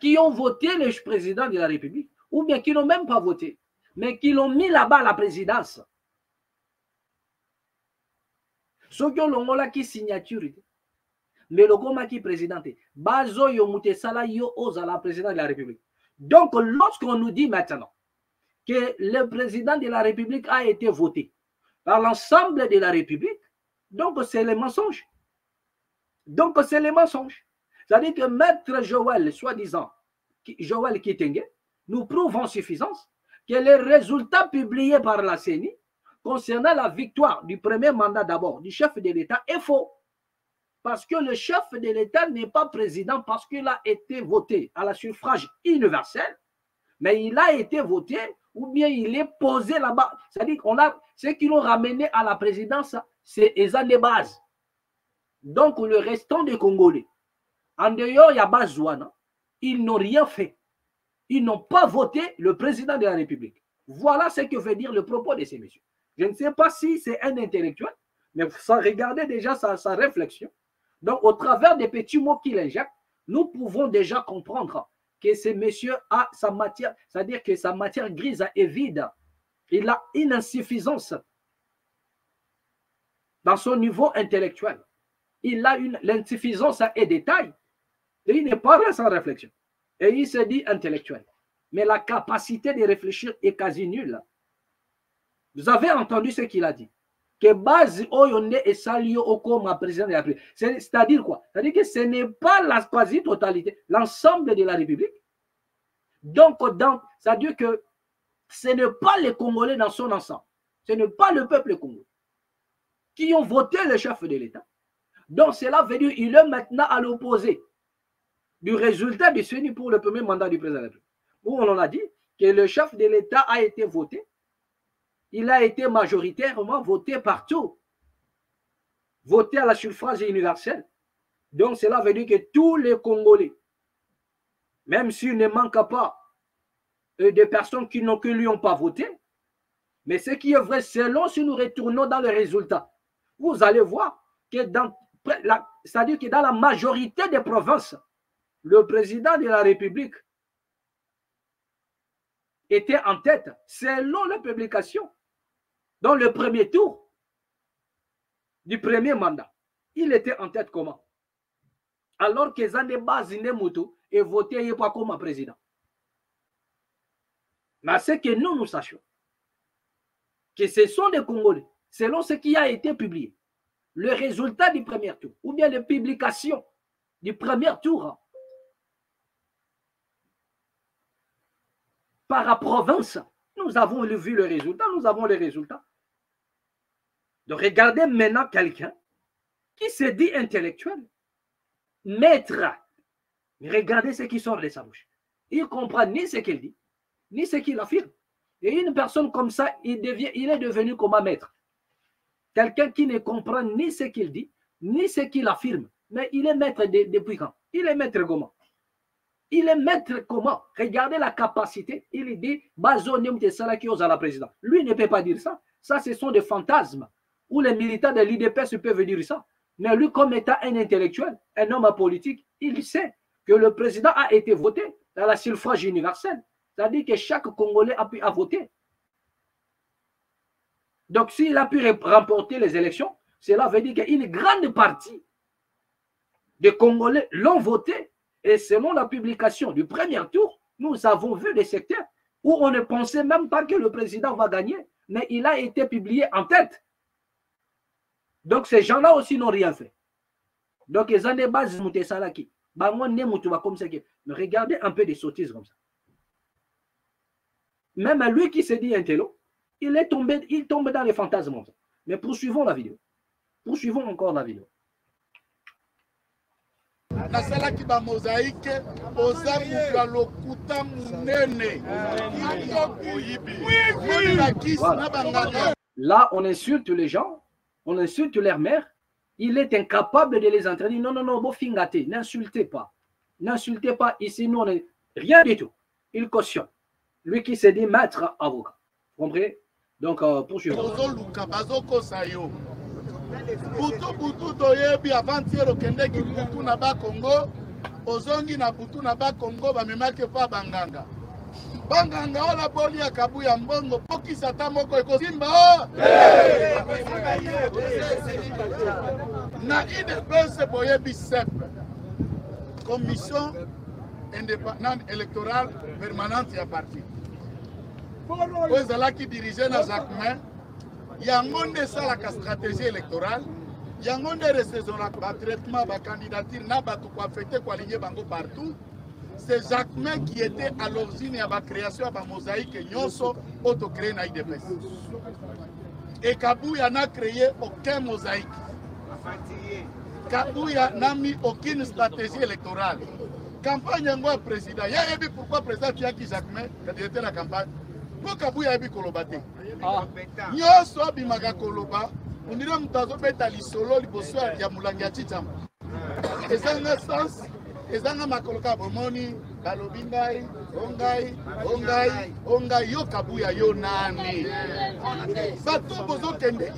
qui ont voté le président de la République, ou bien qui n'ont même pas voté, mais qui l'ont mis là-bas à la présidence. Ceux qui ont là qui signature, mais le goma qui présidente, bazo yo mutesala yo osa la président de la République. Donc, lorsqu'on nous dit maintenant que le président de la République a été voté par l'ensemble de la République, donc c'est le mensonge. Donc, c'est le mensonge. C'est-à-dire que Maître Joël, soi-disant, Joël Kitenge, nous prouve en suffisance que les résultats publiés par la CENI concernant la victoire du premier mandat d'abord du chef de l'État est faux. Parce que le chef de l'État n'est pas président parce qu'il a été voté à la suffrage universel, mais il a été voté ou bien il est posé là-bas. C'est-à-dire qu'on a ceux qui l'ont ramené à la présidence, c'est Eza de base. Donc le restant des Congolais, en dehors, il y a Bazouana, ils n'ont rien fait. Ils n'ont pas voté le président de la République. Voilà ce que veut dire le propos de ces messieurs. Je ne sais pas si c'est un intellectuel, mais ça, regardez déjà sa réflexion. Donc, au travers des petits mots qu'il injecte, nous pouvons déjà comprendre que ces messieurs a sa matière, c'est-à-dire que sa matière grise est vide. Il a une insuffisance dans son niveau intellectuel. Il a l'insuffisance et détail. Et il n'est pas là sans réflexion. Et il se dit intellectuel. Mais la capacité de réfléchir est quasi nulle. Vous avez entendu ce qu'il a dit. Que base oyonde et salio okoma président de la République. C'est-à-dire quoi? C'est-à-dire que ce n'est pas la quasi-totalité, l'ensemble de la République. Donc, c'est-à-dire que ce n'est pas les Congolais dans son ensemble. Ce n'est pas le peuple congolais qui ont voté le chef de l'État. Donc, cela veut dire qu'il est maintenant à l'opposé du résultat du CENI pour le premier mandat du président de la République. Où on en a dit que le chef de l'État a été voté. Il a été majoritairement voté partout. Voté à la suffrage universelle. Donc, cela veut dire que tous les Congolais, même s'il ne manque pas de personnes qui ne lui ont pas voté, mais ce qui est vrai, selon si nous retournons dans les résultats, vous allez voir que c'est-à-dire que dans la majorité des provinces, le président de la République était en tête selon la publication. Dans le premier tour du premier mandat, il était en tête comment? Alors que Zandeba Zinemutu est voté pas comme président. Mais c'est que nous sachions que ce sont des Congolais, selon ce qui a été publié, le résultat du premier tour, ou bien les publications du premier tour, par la province, nous avons vu le résultat, nous avons les résultats. Donc regardez maintenant quelqu'un qui se dit intellectuel, maître. Regardez ce qui sort de sa bouche. Il ne comprend ni ce qu'il dit, ni ce qu'il affirme. Et une personne comme ça, il est devenu comme un maître. Quelqu'un qui ne comprend ni ce qu'il dit, ni ce qu'il affirme. Mais il est maître depuis quand? Il est maître comment? Il est maître comment? Regardez la capacité. Il dit, Bazonem Tessalaki aux à la présidence. Lui ne peut pas dire ça. Ça, ce sont des fantasmes. Où les militants de l'IDPS peuvent dire ça. Mais lui, comme étant un intellectuel, un homme politique, il sait que le président a été voté dans la suffrage universelle. C'est-à-dire que chaque Congolais a pu voter. Donc, s'il a pu remporter les élections, cela veut dire qu'une grande partie des Congolais l'ont voté. Et selon la publication du premier tour, nous avons vu des secteurs où on ne pensait même pas que le président va gagner, mais il a été publié en tête. Donc, ces gens-là aussi n'ont rien fait. Donc, ils ont des bases Moutesalaki. Mais regardez un peu des sottises comme ça. Même lui qui se dit intello, il tombe dans les fantasmes. Mais poursuivons la vidéo. Poursuivons encore la vidéo. nasalaki ba mosaïque oza mutu ya lokuta munene. Là, on insulte les gens, on insulte leur mère. Il est incapable de les entraîner. Non, non, non, bofingate, n'insultez pas. N'insultez pas. Ici, nous, on n'est rien du tout. Il cautionne. Lui qui se dit maître avocat. Vous comprenez? Donc, poursuivons. Butu butu toyebi avant-hier okendeki butu na ba Congo ozongi na butu na ba Congo bamemaki pa banganga ola boli ya kabu ya mbongo pokisa ta moko ekosimba na IDPS boyebi CEP commission indépendante électorale permanente ya parti po ezalaki dirigé na Jacquemain. Yango nde esalaka stratégie électorale, yango nde recesionaka batraitement bacandidature na bato koaffecte koaligné bango partout. C'est Jacquemain qui était à l'origine ya bacréation ya bamosaïque nyonso autocréé na IDPS. Et Kabouya n'a créé aucun mosaïque. Kabouya n'a mis aucune stratégie électorale. Campagne en président. Il y a pourquoi le président qui a qui Jacquemin, quand il était la campagne, pour Kabouya a kolobate. Nyo so bimaga koloba, on dirait mutazo beta li solo li boso ya mulangia chicham. Ezanga sens, ezanga makoloka bomoni, balobingai, ongai yo Kabouya yo nani. Bato bozo kende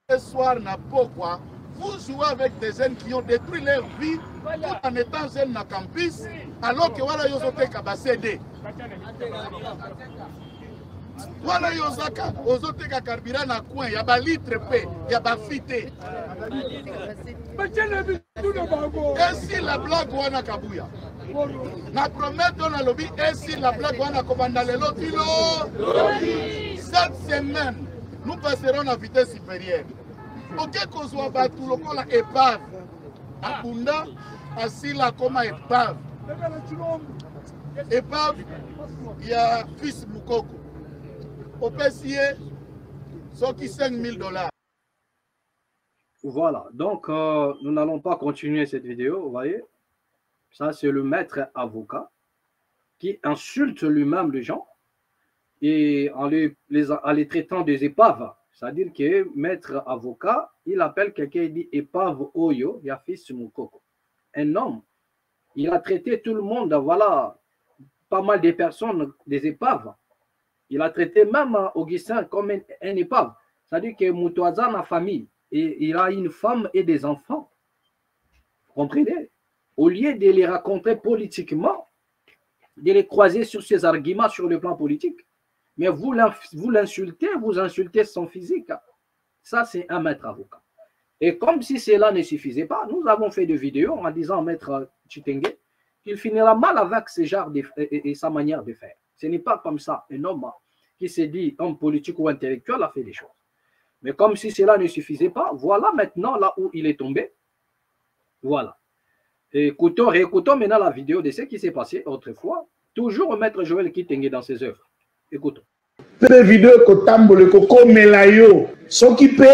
ce soir na pourquoi vous jouez avec des jeunes qui ont détruit leur vie en étant jeunes na campus, alors que voilà yo zote kabasede. Voilà yozaka, ozote ka carburant na coin, ya ba litre pe, ya ba fité. Et si la blague wana Kabouya? Na promettre dans la lobby, et si la blague wana kobanda lelo tilo? Cette semaine, nous passerons à vitesse supérieure. Ok, qu'on soit battu, la épave. Abunda, asila comme épave. Épave, il y a fils Moukoko. Au PCE, c'est qui $5,000. Voilà, donc nous n'allons pas continuer cette vidéo, vous voyez. Ça, c'est le maître avocat qui insulte lui-même les gens et en les traitant des épaves. C'est-à-dire que maître avocat, il appelle quelqu'un, il dit épave Oyo, il y a fils Moukoko. Un homme, il a traité tout le monde, voilà, pas mal de personnes, des épaves. Il a traité même Augustin comme un épave. C'est-à-dire que Moutouaza a famille, et il a une femme et des enfants. Vous comprenez? Au lieu de les raconter politiquement, de les croiser sur ses arguments sur le plan politique, mais vous l'insultez, vous insultez son physique. Ça, c'est un maître avocat. Et comme si cela ne suffisait pas, nous avons fait des vidéos en disant au maître Chitenge qu'il finira mal avec ce genre et sa manière de faire. Ce n'est pas comme ça. Un homme qui se dit homme politique ou intellectuel a fait des choses. Mais comme si cela ne suffisait pas, voilà maintenant là où il est tombé. Voilà. Réécoutons maintenant la vidéo de ce qui s'est passé autrefois. Toujours maître Joël Kitenge dans ses œuvres. Écoutons. Des vidéos que tambole koko melayo, ce qui peut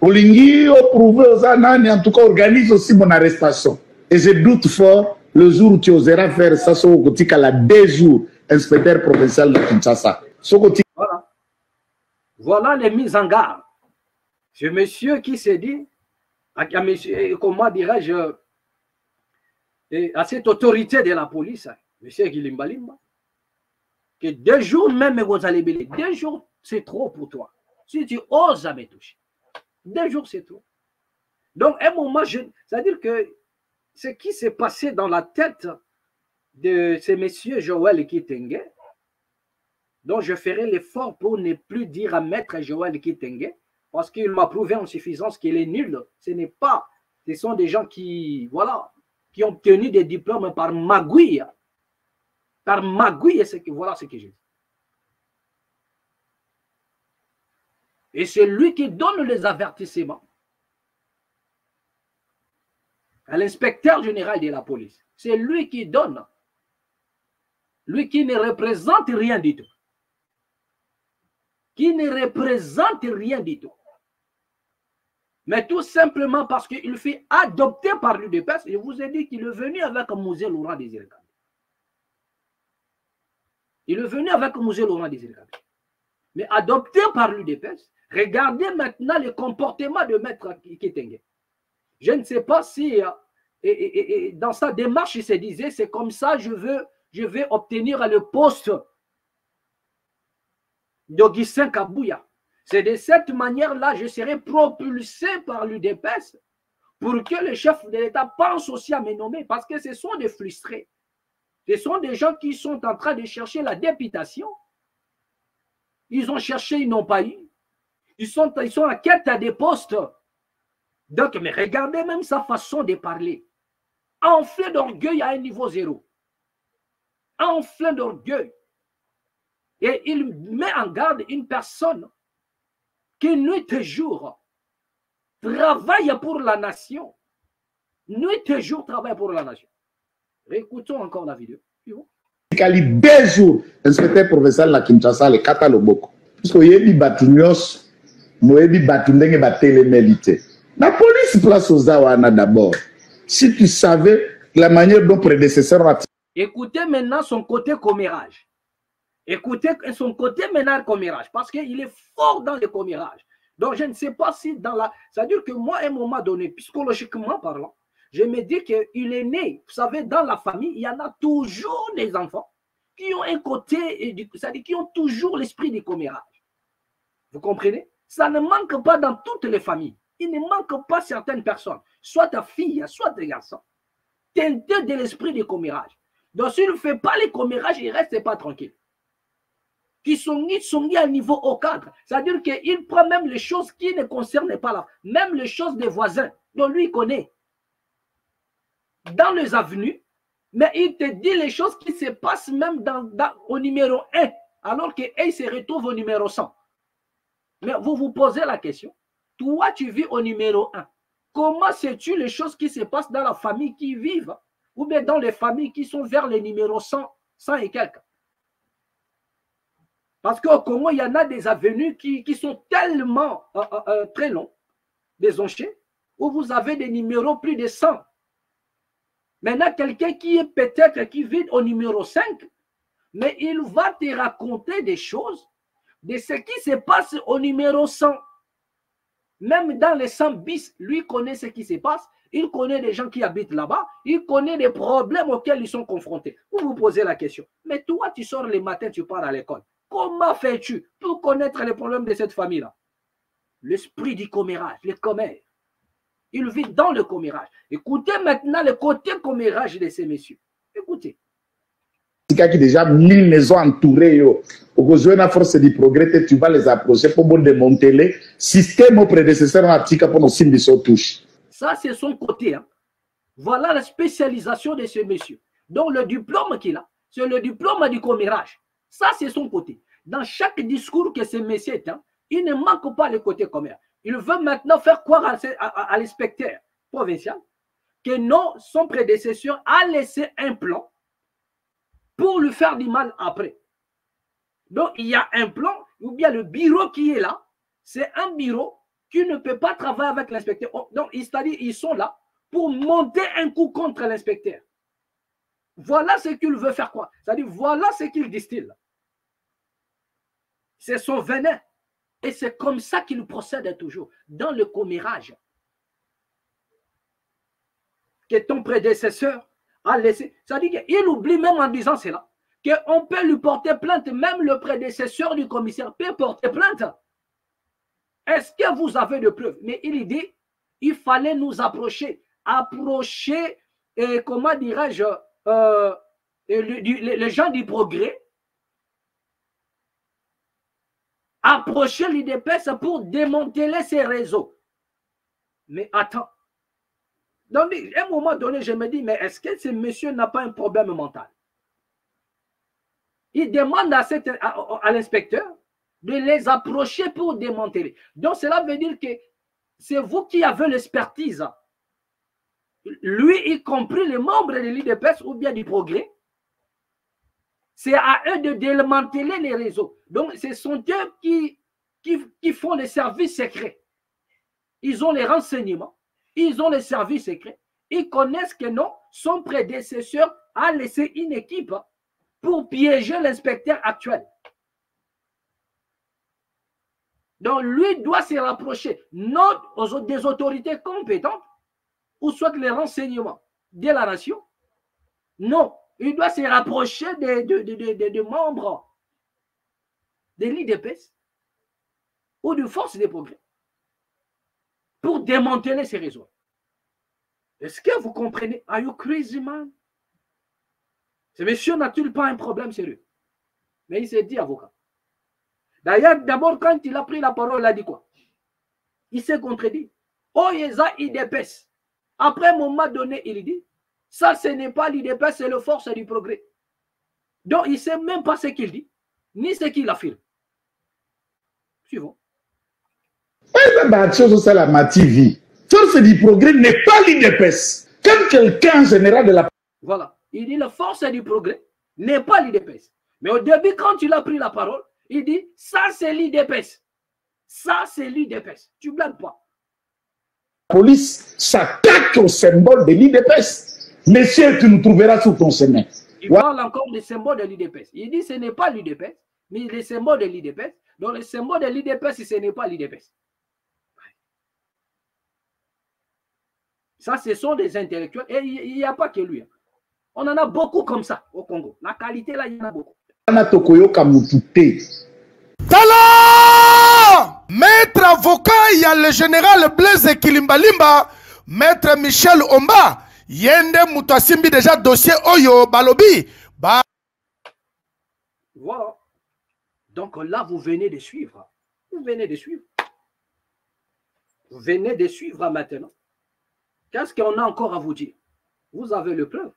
olingi prouver aux anani, en tout cas organise aussi mon arrestation. Et je doute fort le jour où tu oseras faire ça sur le la 2 jours inspecteur provincial de Kinshasa. Voilà. Voilà les mises en garde. Ce monsieur qui s'est dit, comment dirais-je, à cette autorité de la police, monsieur Gilimbalimba, que 2 jours même vous allez belé. 2 jours, c'est trop pour toi. Si tu oses jamais toucher. 2 jours, c'est trop. Donc, à un moment, c'est-à-dire que ce qui s'est passé dans la tête de ce monsieur Joël Kitenge, dont je ferai l'effort pour ne plus dire à maître Joël Kitenge, parce qu'il m'a prouvé en suffisance qu'il est nul. Ce n'est pas, ce sont des gens qui, voilà, qui ont obtenu des diplômes par magouille. Par magouille, voilà ce que j'ai dit. Et c'est lui qui donne les avertissements à l'inspecteur général de la police. C'est lui qui donne. Lui qui ne représente rien du tout. Qui ne représente rien du tout. Mais tout simplement parce qu'il fait adopter par l'UDPS. Je vous ai dit qu'il est venu avec Mouzé Laurent Désiré Kabila. Il est venu avec Mouzé Laurent Désiré Kabila. Mais adopté par l'UDPS, regardez maintenant le comportement de maître Kitenge. Je ne sais pas si dans sa démarche, il se disait, c'est comme ça, je vais obtenir le poste d'Augustin Kabouya. C'est de cette manière-là, je serai propulsé par l'UDPS pour que le chef de l'État pense aussi à me nommer, parce que ce sont des frustrés. Ce sont des gens qui sont en train de chercher la députation. Ils ont cherché, ils n'ont pas eu. Ils sont en quête à des postes. Donc, mais regardez même sa façon de parler. Enflé d'orgueil à un niveau 0. Enflé d'orgueil. Et il met en garde une personne qui nuit et jour travaille pour la nation. Nuit et jour travaille pour la nation. Réécoutons encore la vidéo. Kali 2 jours, inspecteur provincial la Kinshasa, le Kata Loboko. Parce que yebi batunyos, moyebi batundenge batele melite. La police place aux Zawana d'abord. Si tu savais la manière dont prédécesseur a... Écoutez maintenant son côté commérage. Écoutez son côté maintenant commérage. Parce qu'il est fort dans le commérage. Donc je ne sais pas si dans la... C'est-à-dire que moi, à un moment donné, psychologiquement parlant, je me dis qu'il est né. Vous savez, dans la famille, il y en a toujours des enfants qui ont un côté, c'est-à-dire qui ont toujours l'esprit du commérage. Vous comprenez? Ça ne manque pas dans toutes les familles. Il ne manque pas certaines personnes, soit ta fille, soit tes garçons, teintés de l'esprit du commérage. Donc, s'il ne fait pas les commérages, il ne reste pas tranquille. Qui sont mis à niveau au cadre. C'est-à-dire qu'il prend même les choses qui ne concernent pas là, même les choses des voisins, dont lui connaît. Dans les avenues, mais il te dit les choses qui se passent même au numéro 1, alors qu'il se retrouve au numéro 100. Mais vous vous posez la question, toi tu vis au numéro 1. Comment sais-tu les choses qui se passent dans la famille qui vivent, ou bien dans les familles qui sont vers les numéros 100, 100 et quelques? Parce qu'au Congo, il y en a des avenues qui sont tellement très longs, des onchets, où vous avez des numéros plus de 100. Maintenant, quelqu'un qui est peut-être qui vit au numéro 5, mais il va te raconter des choses de ce qui se passe au numéro 100. Même dans les 100 bis, lui connaît ce qui se passe. Il connaît des gens qui habitent là-bas. Il connaît des problèmes auxquels ils sont confrontés. Vous vous posez la question. Mais toi, tu sors le matin, tu pars à l'école. Comment fais-tu pour connaître les problèmes de cette famille-là? L'esprit du commérage, le commère. Il vit dans le commérage. Écoutez maintenant le côté commérage de ces messieurs. Écoutez. Qui déjà 1000 maisons entourées, au besoin de la force du progrès, tu vas les approcher pour démonter les systèmes au prédécesseur pour nos signes touche. Ça, c'est son côté. Hein. Voilà la spécialisation de ce monsieur. Donc, le diplôme qu'il a, c'est le diplôme du commérage. Ça, c'est son côté. Dans chaque discours que ce monsieur est, hein, il ne manque pas le côté commérage. Il veut maintenant faire croire à l'inspecteur provincial que non, son prédécesseur a laissé un plan pour lui faire du mal après. Donc, il y a un plan, ou bien le bureau qui est là, c'est un bureau qui ne peut pas travailler avec l'inspecteur. Donc, c'est-à-dire ils sont là pour monter un coup contre l'inspecteur. Voilà ce qu'il veut faire croire. C'est-à-dire, voilà ce qu'il distille. C'est son venin. Et c'est comme ça qu'il procède toujours, dans le commérage. Que ton prédécesseur a laissé. C'est-à-dire qu'il oublie même en disant cela, qu'on peut lui porter plainte, même le prédécesseur du commissaire peut porter plainte. Est-ce que vous avez de preuves? Mais il dit, il fallait nous approcher. Approcher, comment dirais-je, les gens du progrès. Approcher l'IDPS pour démanteler ces réseaux. Mais attends. Donc, à un moment donné, je me dis, mais est-ce que ce monsieur n'a pas un problème mental? Il demande à l'inspecteur de les approcher pour démanteler. Donc, cela veut dire que c'est vous qui avez l'expertise. Lui, y compris les membres de l'IDPS ou bien du progrès. C'est à eux de démanteler les réseaux. Donc, ce sont eux qui font les services secrets. Ils ont les renseignements. Ils ont les services secrets. Ils connaissent que non, son prédécesseur a laissé une équipe pour piéger l'inspecteur actuel. Donc, lui doit se rapprocher non des autorités compétentes ou soit les renseignements de la nation. Non, il doit se rapprocher des membres de l'IDPS ou de Force des Progrès pour démanteler ces réseaux. Est-ce que vous comprenez? Are you crazy, man? Ce monsieur n'a-t-il pas un problème sérieux? Mais il s'est dit avocat. D'ailleurs, d'abord, quand il a pris la parole, il a dit quoi? Il s'est contredit. Oh, Yeza IDPS. Après un moment donné, il dit, ça, ce n'est pas l'IDPS, c'est le Force du Progrès. Donc, il ne sait même pas ce qu'il dit, ni ce qu'il affirme. Suivons. C'est la Mativi. Force du Progrès n'est pas l'IDPS. Quand quelqu'un en général de la... Voilà. Il dit, la Force du Progrès n'est pas l'IDPS. Mais au début, quand il a pris la parole, il dit, ça, c'est l'IDPS. Ça, c'est l'IDPS. Tu ne blagues pas. police s'attaque au symbole de l'UDPS. Monsieur, tu nous trouveras sur ton chemin. Il parle encore des symboles de l'UDPS. Il dit que ce n'est pas l'UDPS, mais les symboles de l'UDPS. Donc, les symboles de l'UDPS, ce n'est pas l'UDPS. Ça, ce sont des intellectuels. Et il n'y a pas que lui. On en a beaucoup comme ça au Congo. La qualité, là, il y en a beaucoup. Tala! Maître avocat, il y a le général Blaise Kilimbalimba, maître Michel Omba, Yende Moutasimbi déjà dossier Oyo Balobi. Voilà. Donc là, vous venez de suivre. Vous venez de suivre. Vous venez de suivre maintenant. Qu'est-ce qu'on a encore à vous dire? Vous avez le preuve.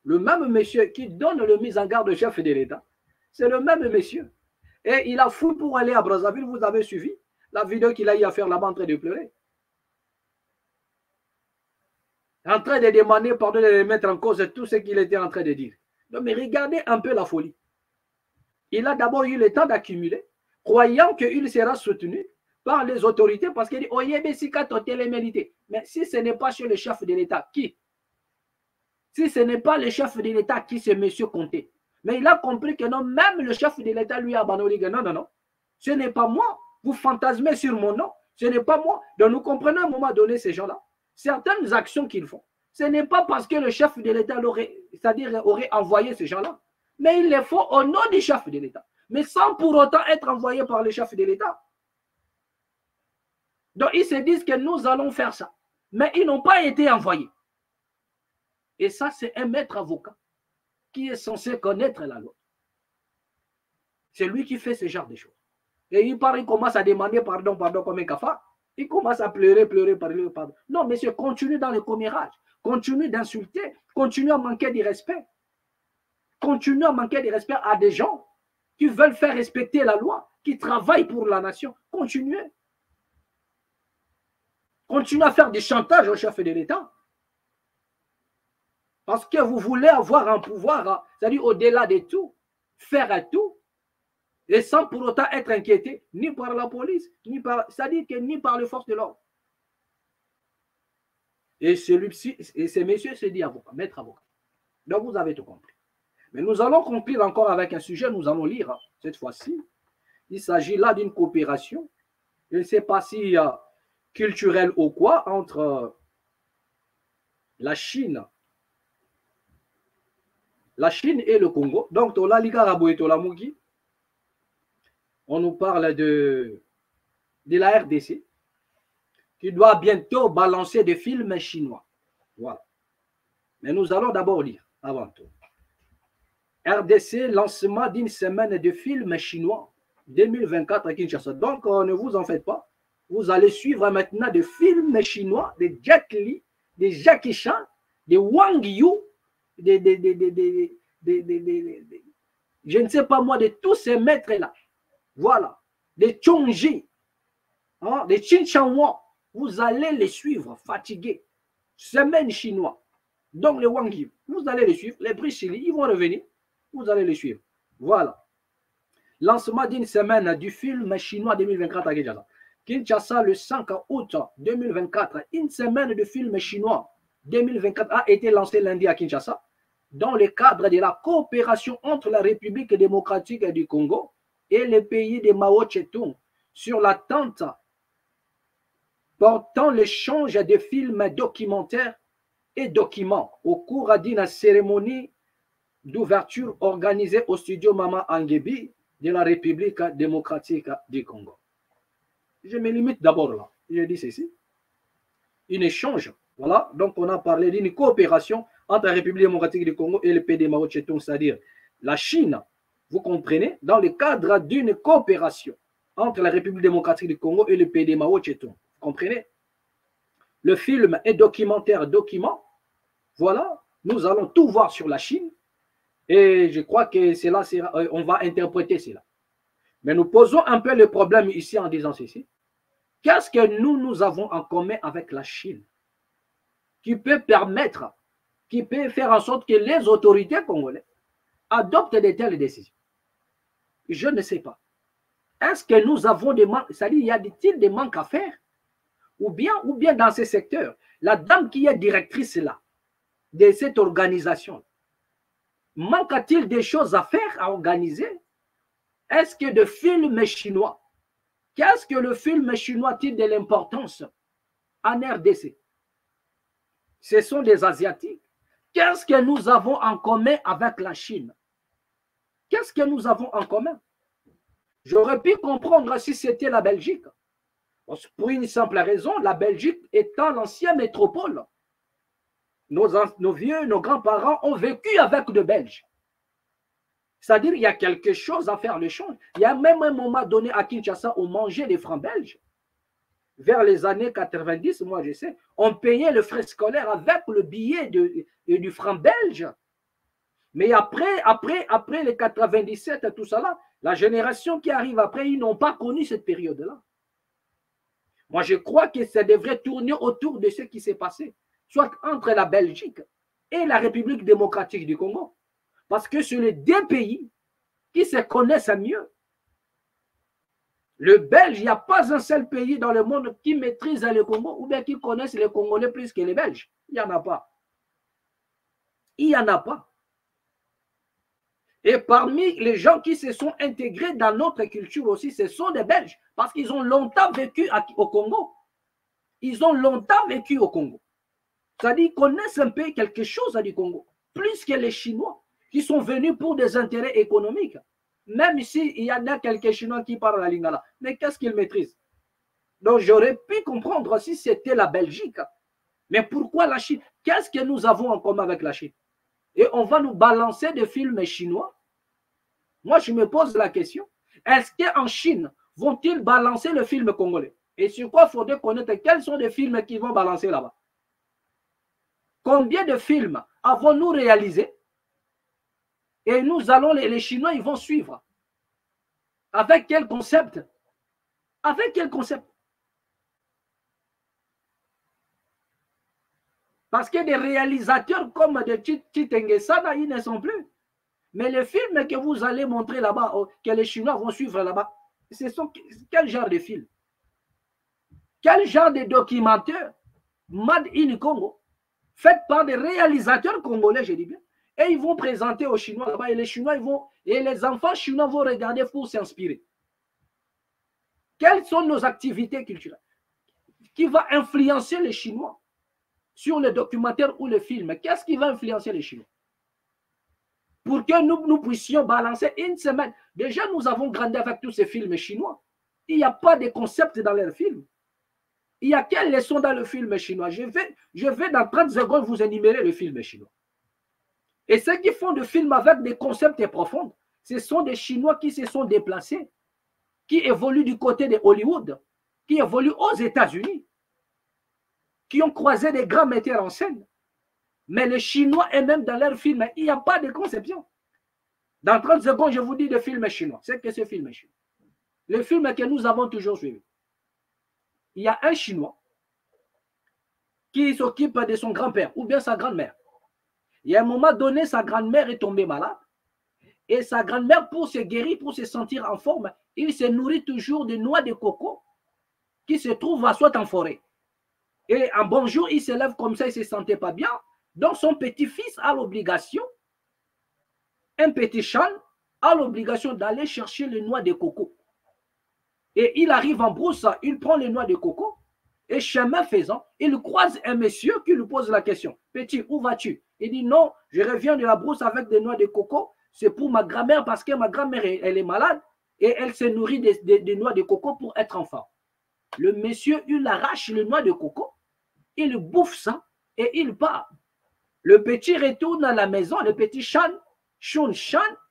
Le même monsieur qui donne le mise en garde au chef de l'État, c'est le même monsieur. Et il a fouillé pour aller à Brazzaville, vous avez suivi la vidéo qu'il a eu à faire là-bas en train de pleurer. En train de demander pardon, de mettre en cause tout ce qu'il était en train de dire. Donc, mais regardez un peu la folie. Il a d'abord eu le temps d'accumuler, croyant qu'il sera soutenu par les autorités parce qu'il dit mais si ce n'est pas chez le chef de l'État, qui? Si ce n'est pas le chef de l'État, qui c'est M. Conté? Mais il a compris que non, même le chef de l'État lui a abandonné. Non, non, non. Ce n'est pas moi. Vous fantasmez sur mon nom. Ce n'est pas moi. Donc nous comprenons à un moment donné ces gens-là. Certaines actions qu'ils font. Ce n'est pas parce que le chef de l'État aurait envoyé ces gens-là. Mais ils les font au nom du chef de l'État. Mais sans pour autant être envoyés par le chef de l'État. Donc ils se disent que nous allons faire ça. Mais ils n'ont pas été envoyés. Et ça, c'est un maître avocat qui est censé connaître la loi. C'est lui qui fait ce genre de choses. Et il commence à demander pardon comme un cafard. Il commence à pleurer, parler, pardon. Non, monsieur, continue dans le commérage. Continue d'insulter. Continue à manquer de respect. Continue à manquer de respect à des gens qui veulent faire respecter la loi, qui travaillent pour la nation. Continuez. Continuez à faire des chantages au chef de l'État. Parce que vous voulez avoir un pouvoir, c'est-à-dire au-delà de tout, faire tout, et sans pour autant être inquiété, ni par la police, c'est-à-dire que ni par les forces de l'ordre. Et ce monsieur se dit avocat, maître avocat. Donc vous avez tout compris. Mais nous allons conclure encore avec un sujet, nous allons lire cette fois-ci. Il s'agit là d'une coopération, je ne sais pas si culturelle ou quoi, entre la Chine et le Congo. Donc, on nous parle de la RDC qui doit bientôt balancer des films chinois. Voilà. Mais nous allons d'abord lire avant tout. RDC, lancement d'une semaine de films chinois 2024 à Kinshasa. Donc, ne vous en faites pas. Vous allez suivre maintenant des films chinois de Jet Li, de Jackie Chan, de Wang Yu, je ne sais pas moi, de tous ces maîtres-là. Voilà. Des Chongji, des Chin Chanwa. Vous allez les suivre, fatigués. Semaine chinois. Donc les Wang Yu, vous allez les suivre. Les Brichili, ils vont revenir. Vous allez les suivre. Voilà. Lancement d'une semaine du film chinois 2024 à Kinshasa. Kinshasa, le 5 août 2024. Une semaine de film chinois 2024 a été lancée lundi à Kinshasa dans le cadre de la coopération entre la République démocratique du Congo et les pays de Mao Tse-tung sur l'attente portant l'échange de films documentaires et documents au cours d'une cérémonie d'ouverture organisée au studio Mama Angebi de la République démocratique du Congo. Je me limite d'abord là. Je dis ceci. Un échange. Voilà. Donc, on a parlé d'une coopération entre la République démocratique du Congo et le pays de Mao Tse-tung, c'est-à-dire la Chine. Vous comprenez? Dans le cadre d'une coopération entre la République démocratique du Congo et le pays de Mao Tse-tung. Vous comprenez? Le film est documentaire document. Voilà. Nous allons tout voir sur la Chine. Et je crois que cela, on va interpréter cela. Mais nous posons un peu le problème ici en disant ceci. Qu'est-ce que nous avons en commun avec la Chine qui peut permettre, qui peut faire en sorte que les autorités congolaises adoptent de telles décisions? Je ne sais pas. Est-ce que nous avons des manques, c'est-à-dire, y a-t-il des manques à faire ou bien dans ces secteurs, la dame qui est directrice là, de cette organisation, manque-t-il des choses à faire, à organiser? Est-ce que le film chinois, qu'est-ce que le film chinois a-t-il de l'importance en RDC? Ce sont des Asiatiques. Qu'est-ce que nous avons en commun avec la Chine? Qu'est-ce que nous avons en commun? J'aurais pu comprendre si c'était la Belgique. Pour une simple raison, la Belgique étant l'ancienne métropole. Nos vieux, nos grands-parents ont vécu avec de Belges. C'est-à-dire qu'il y a quelque chose à faire le change. Il y a même un moment donné à Kinshasa, on mangeait des francs belges. Vers les années 90, moi je sais, on payait le frais scolaire avec le billet du franc belge. Mais après les 97, tout ça là, la génération qui arrive après, ils n'ont pas connu cette période-là. Moi, je crois que ça devrait tourner autour de ce qui s'est passé, soit entre la Belgique et la République démocratique du Congo. Parce que c'est les deux pays qui se connaissent mieux. Le Belge, il n'y a pas un seul pays dans le monde qui maîtrise le Congo ou bien qui connaisse les Congolais plus que les Belges. Il n'y en a pas. Il n'y en a pas. Et parmi les gens qui se sont intégrés dans notre culture aussi, ce sont des Belges. Parce qu'ils ont longtemps vécu au Congo. Ils ont longtemps vécu au Congo. C'est-à-dire qu'ils connaissent un peu quelque chose du Congo. Plus que les Chinois qui sont venus pour des intérêts économiques. Même s'il y en a quelques Chinois qui parlent la lingala. Mais qu'est-ce qu'ils maîtrisent? Donc j'aurais pu comprendre si c'était la Belgique. Mais pourquoi la Chine? Qu'est-ce que nous avons en commun avec la Chine? Et on va nous balancer des films chinois. Moi, je me pose la question. Est-ce qu'en Chine, vont-ils balancer le film congolais? Et sur quoi il faudrait connaître quels sont les films qui vont balancer là-bas? Combien de films avons-nous réalisés? Et nous allons, les Chinois, ils vont suivre. Avec quel concept? Avec quel concept? Parce que des réalisateurs comme de Chitengesana, ils ne sont plus. Mais les films que vous allez montrer là-bas, que les Chinois vont suivre là-bas, ce sont quel genre de films? Quel genre de documentaire Made in Congo, fait par des réalisateurs congolais, je dis bien. Et ils vont présenter aux Chinois là-bas et les Chinois, et les enfants chinois vont regarder pour s'inspirer. Quelles sont nos activités culturelles qui vont influencer les Chinois sur le documentaire ou le film? Qu'est-ce qui va influencer les Chinois? Pour que nous puissions balancer une semaine. Déjà, nous avons grandi avec tous ces films chinois. Il n'y a pas de concept dans leurs films. Il y a quelles leçons dans le film chinois? Je vais dans 30 secondes vous énumérer le film chinois. Et ceux qui font des films avec des concepts profonds, ce sont des Chinois qui se sont déplacés, qui évoluent du côté de Hollywood, qui évoluent aux États-Unis, qui ont croisé des grands metteurs en scène. Mais les Chinois, et même dans leurs films, il n'y a pas de conception. Dans 30 secondes, je vous dis de films chinois. C'est que ce film chinois. Le film que nous avons toujours suivi. Il y a un Chinois qui s'occupe de son grand-père ou bien sa grand-mère. Il y a un moment donné, sa grand-mère est tombée malade. Et sa grand-mère, pour se guérir, pour se sentir en forme, il se nourrit toujours de noix de coco qui se trouvent soit en forêt. Et un bon jour, il se lève comme ça, il ne se sentait pas bien. Donc son petit-fils a l'obligation, un petit chan a l'obligation d'aller chercher les noix de coco. Et il arrive en brousse, il prend les noix de coco, et chemin faisant, il croise un monsieur qui lui pose la question. Petit, où vas-tu? Il dit non, je reviens de la brousse avec des noix de coco, c'est pour ma grand-mère parce que ma grand-mère, elle est malade et elle se nourrit des noix de coco pour être enfant. Le monsieur, il arrache les noix de coco, il bouffe ça et il part. Le petit retourne à la maison, le petit Chan,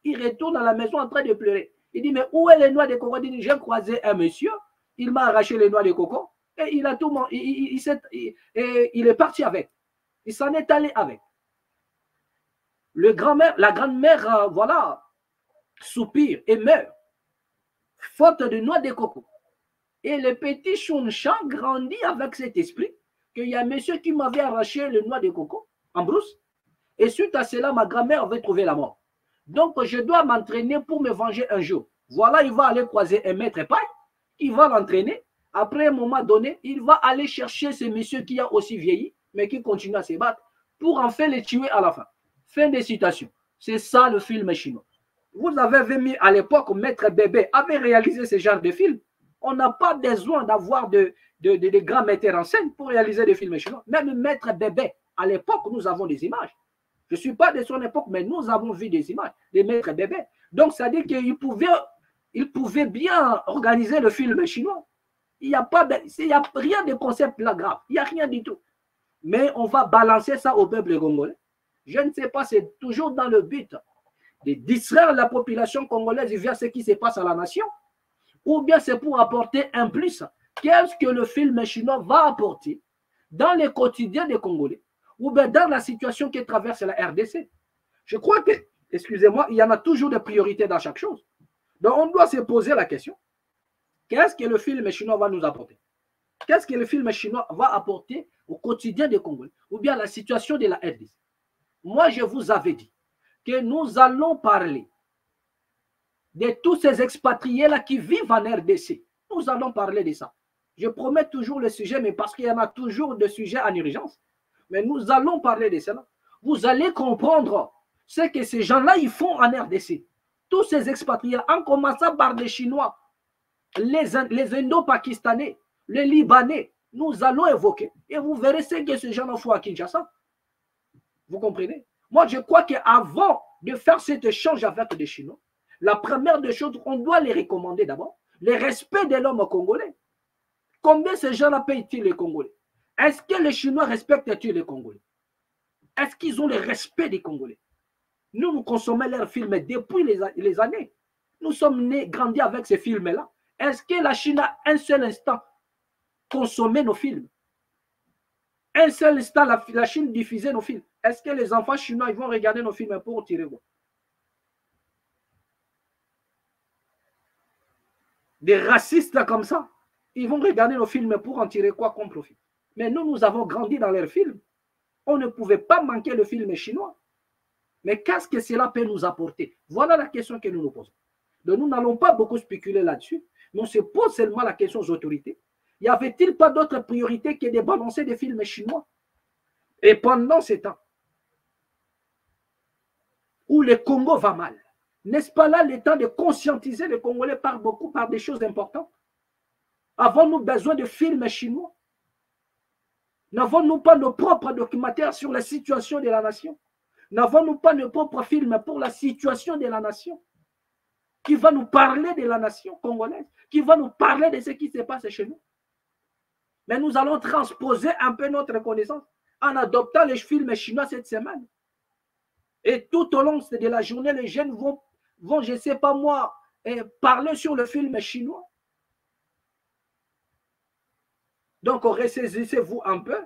il retourne à la maison en train de pleurer. Il dit, mais où est les noix de coco? Il dit, j'ai croisé un monsieur, il m'a arraché les noix de coco et il a tout il est parti avec. Il s'en est allé avec. La grand-mère, voilà, soupire et meurt, faute de noix de coco. Et le petit Chunchan grandit avec cet esprit qu'il y a un monsieur qui m'avait arraché les noix de coco en brousse. Et suite à cela, ma grand-mère avait trouvé la mort. Donc, je dois m'entraîner pour me venger un jour. Voilà, il va aller croiser un maître paille, il va l'entraîner après un moment donné, il va aller chercher ce monsieur qui a aussi vieilli, mais qui continue à se battre, pour enfin les tuer à la fin. Fin des citations. C'est ça le film chinois. Vous avez mis à l'époque, Maître Bébé avait réalisé ce genre de film. On n'a pas besoin d'avoir de grands metteurs en scène pour réaliser des films chinois. Même Maître Bébé, à l'époque, nous avons des images. Je ne suis pas de son époque, mais nous avons vu des images de Maître Bébé. Donc, ça veut dire qu'il pouvait bien organiser le film chinois. Il n'y a rien de concept là grave. Il n'y a rien du tout. Mais on va balancer ça au peuple congolais. Je ne sais pas, c'est toujours dans le but de distraire la population congolaise vers ce qui se passe à la nation, ou bien c'est pour apporter un plus. Qu'est-ce que le film chinois va apporter dans le quotidien des Congolais, ou bien dans la situation que traverse la RDC? Je crois que, excusez-moi, il y en a toujours des priorités dans chaque chose. Donc on doit se poser la question, qu'est-ce que le film chinois va nous apporter? Qu'est-ce que le film chinois va apporter au quotidien des Congolais, ou bien la situation de la RDC? Moi, je vous avais dit que nous allons parler de tous ces expatriés-là qui vivent en RDC. Nous allons parler de ça. Je promets toujours le sujet, mais parce qu'il y en a toujours des sujets en urgence. Mais nous allons parler de cela. Vous allez comprendre ce que ces gens-là, ils font en RDC. Tous ces expatriés, en commençant par les Chinois, les Indo-Pakistanais, les Libanais, nous allons évoquer. Et vous verrez ce que ces gens-là font à Kinshasa. Vous comprenez? Moi, je crois qu'avant de faire cet échange avec les Chinois, la première des choses, on doit les recommander d'abord, le respect de l'homme congolais. Combien ces gens-là payent-ils les Congolais? Est-ce que les Chinois respectent-ils les Congolais? Est-ce qu'ils ont le respect des Congolais? Nous consommons leurs films depuis les années. Nous sommes nés, grandis avec ces films-là. Est-ce que la Chine a un seul instant consommé nos films? Un seul instant, la Chine diffusait nos films. Est-ce que les enfants chinois ils vont regarder nos films pour tirer quoi? Des racistes comme ça, ils vont regarder nos films pour en tirer quoi comme profit? Mais nous avons grandi dans leurs films. On ne pouvait pas manquer le film chinois. Mais qu'est-ce que cela peut nous apporter? Voilà la question que nous nous posons. Donc nous n'allons pas beaucoup spéculer là-dessus, mais on se pose seulement la question aux autorités. Y avait-il pas d'autres priorités que de balancer des films chinois? Et pendant ces temps où le Congo va mal, n'est-ce pas là le temps de conscientiser les Congolais par des choses importantes? Avons-nous besoin de films chinois? N'avons-nous pas nos propres documentaires sur la situation de la nation? N'avons-nous pas nos propres films pour la situation de la nation? Qui va nous parler de la nation congolaise? Qui va nous parler de ce qui se passe chez nous? Mais nous allons transposer un peu notre connaissance en adoptant les films chinois cette semaine. Et tout au long de la journée, les jeunes vont je ne sais pas moi, parler sur le film chinois. Donc, ressaisissez-vous un peu,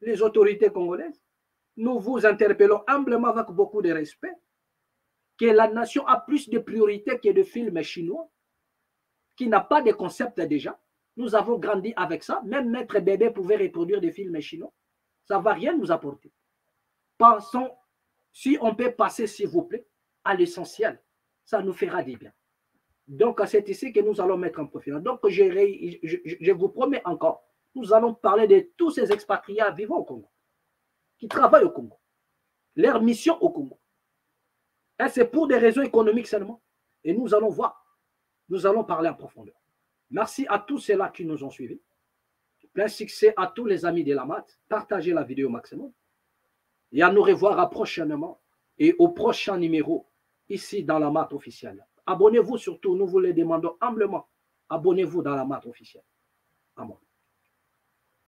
les autorités congolaises. Nous vous interpellons humblement avec beaucoup de respect que la nation a plus de priorités que de films chinois, qui n'a pas de concept déjà. Nous avons grandi avec ça. Même Maître Bébé pouvait reproduire des films chinois. Ça ne va rien nous apporter. Pensons, si on peut passer, s'il vous plaît, à l'essentiel, ça nous fera du bien. Donc, c'est ici que nous allons mettre en profil. Donc, je vous promets encore, nous allons parler de tous ces expatriés vivant au Congo, qui travaillent au Congo, leur mission au Congo. Et c'est pour des raisons économiques seulement. Et nous allons voir, nous allons parler en profondeur. Merci à tous ceux-là qui nous ont suivis. Plein succès à tous les amis de la MAT. Partagez la vidéo au maximum. Et à nous revoir prochainement et au prochain numéro ici dans la MAT officielle. Abonnez-vous surtout, nous vous le demandons humblement. Abonnez-vous dans la MAT officielle. Amen.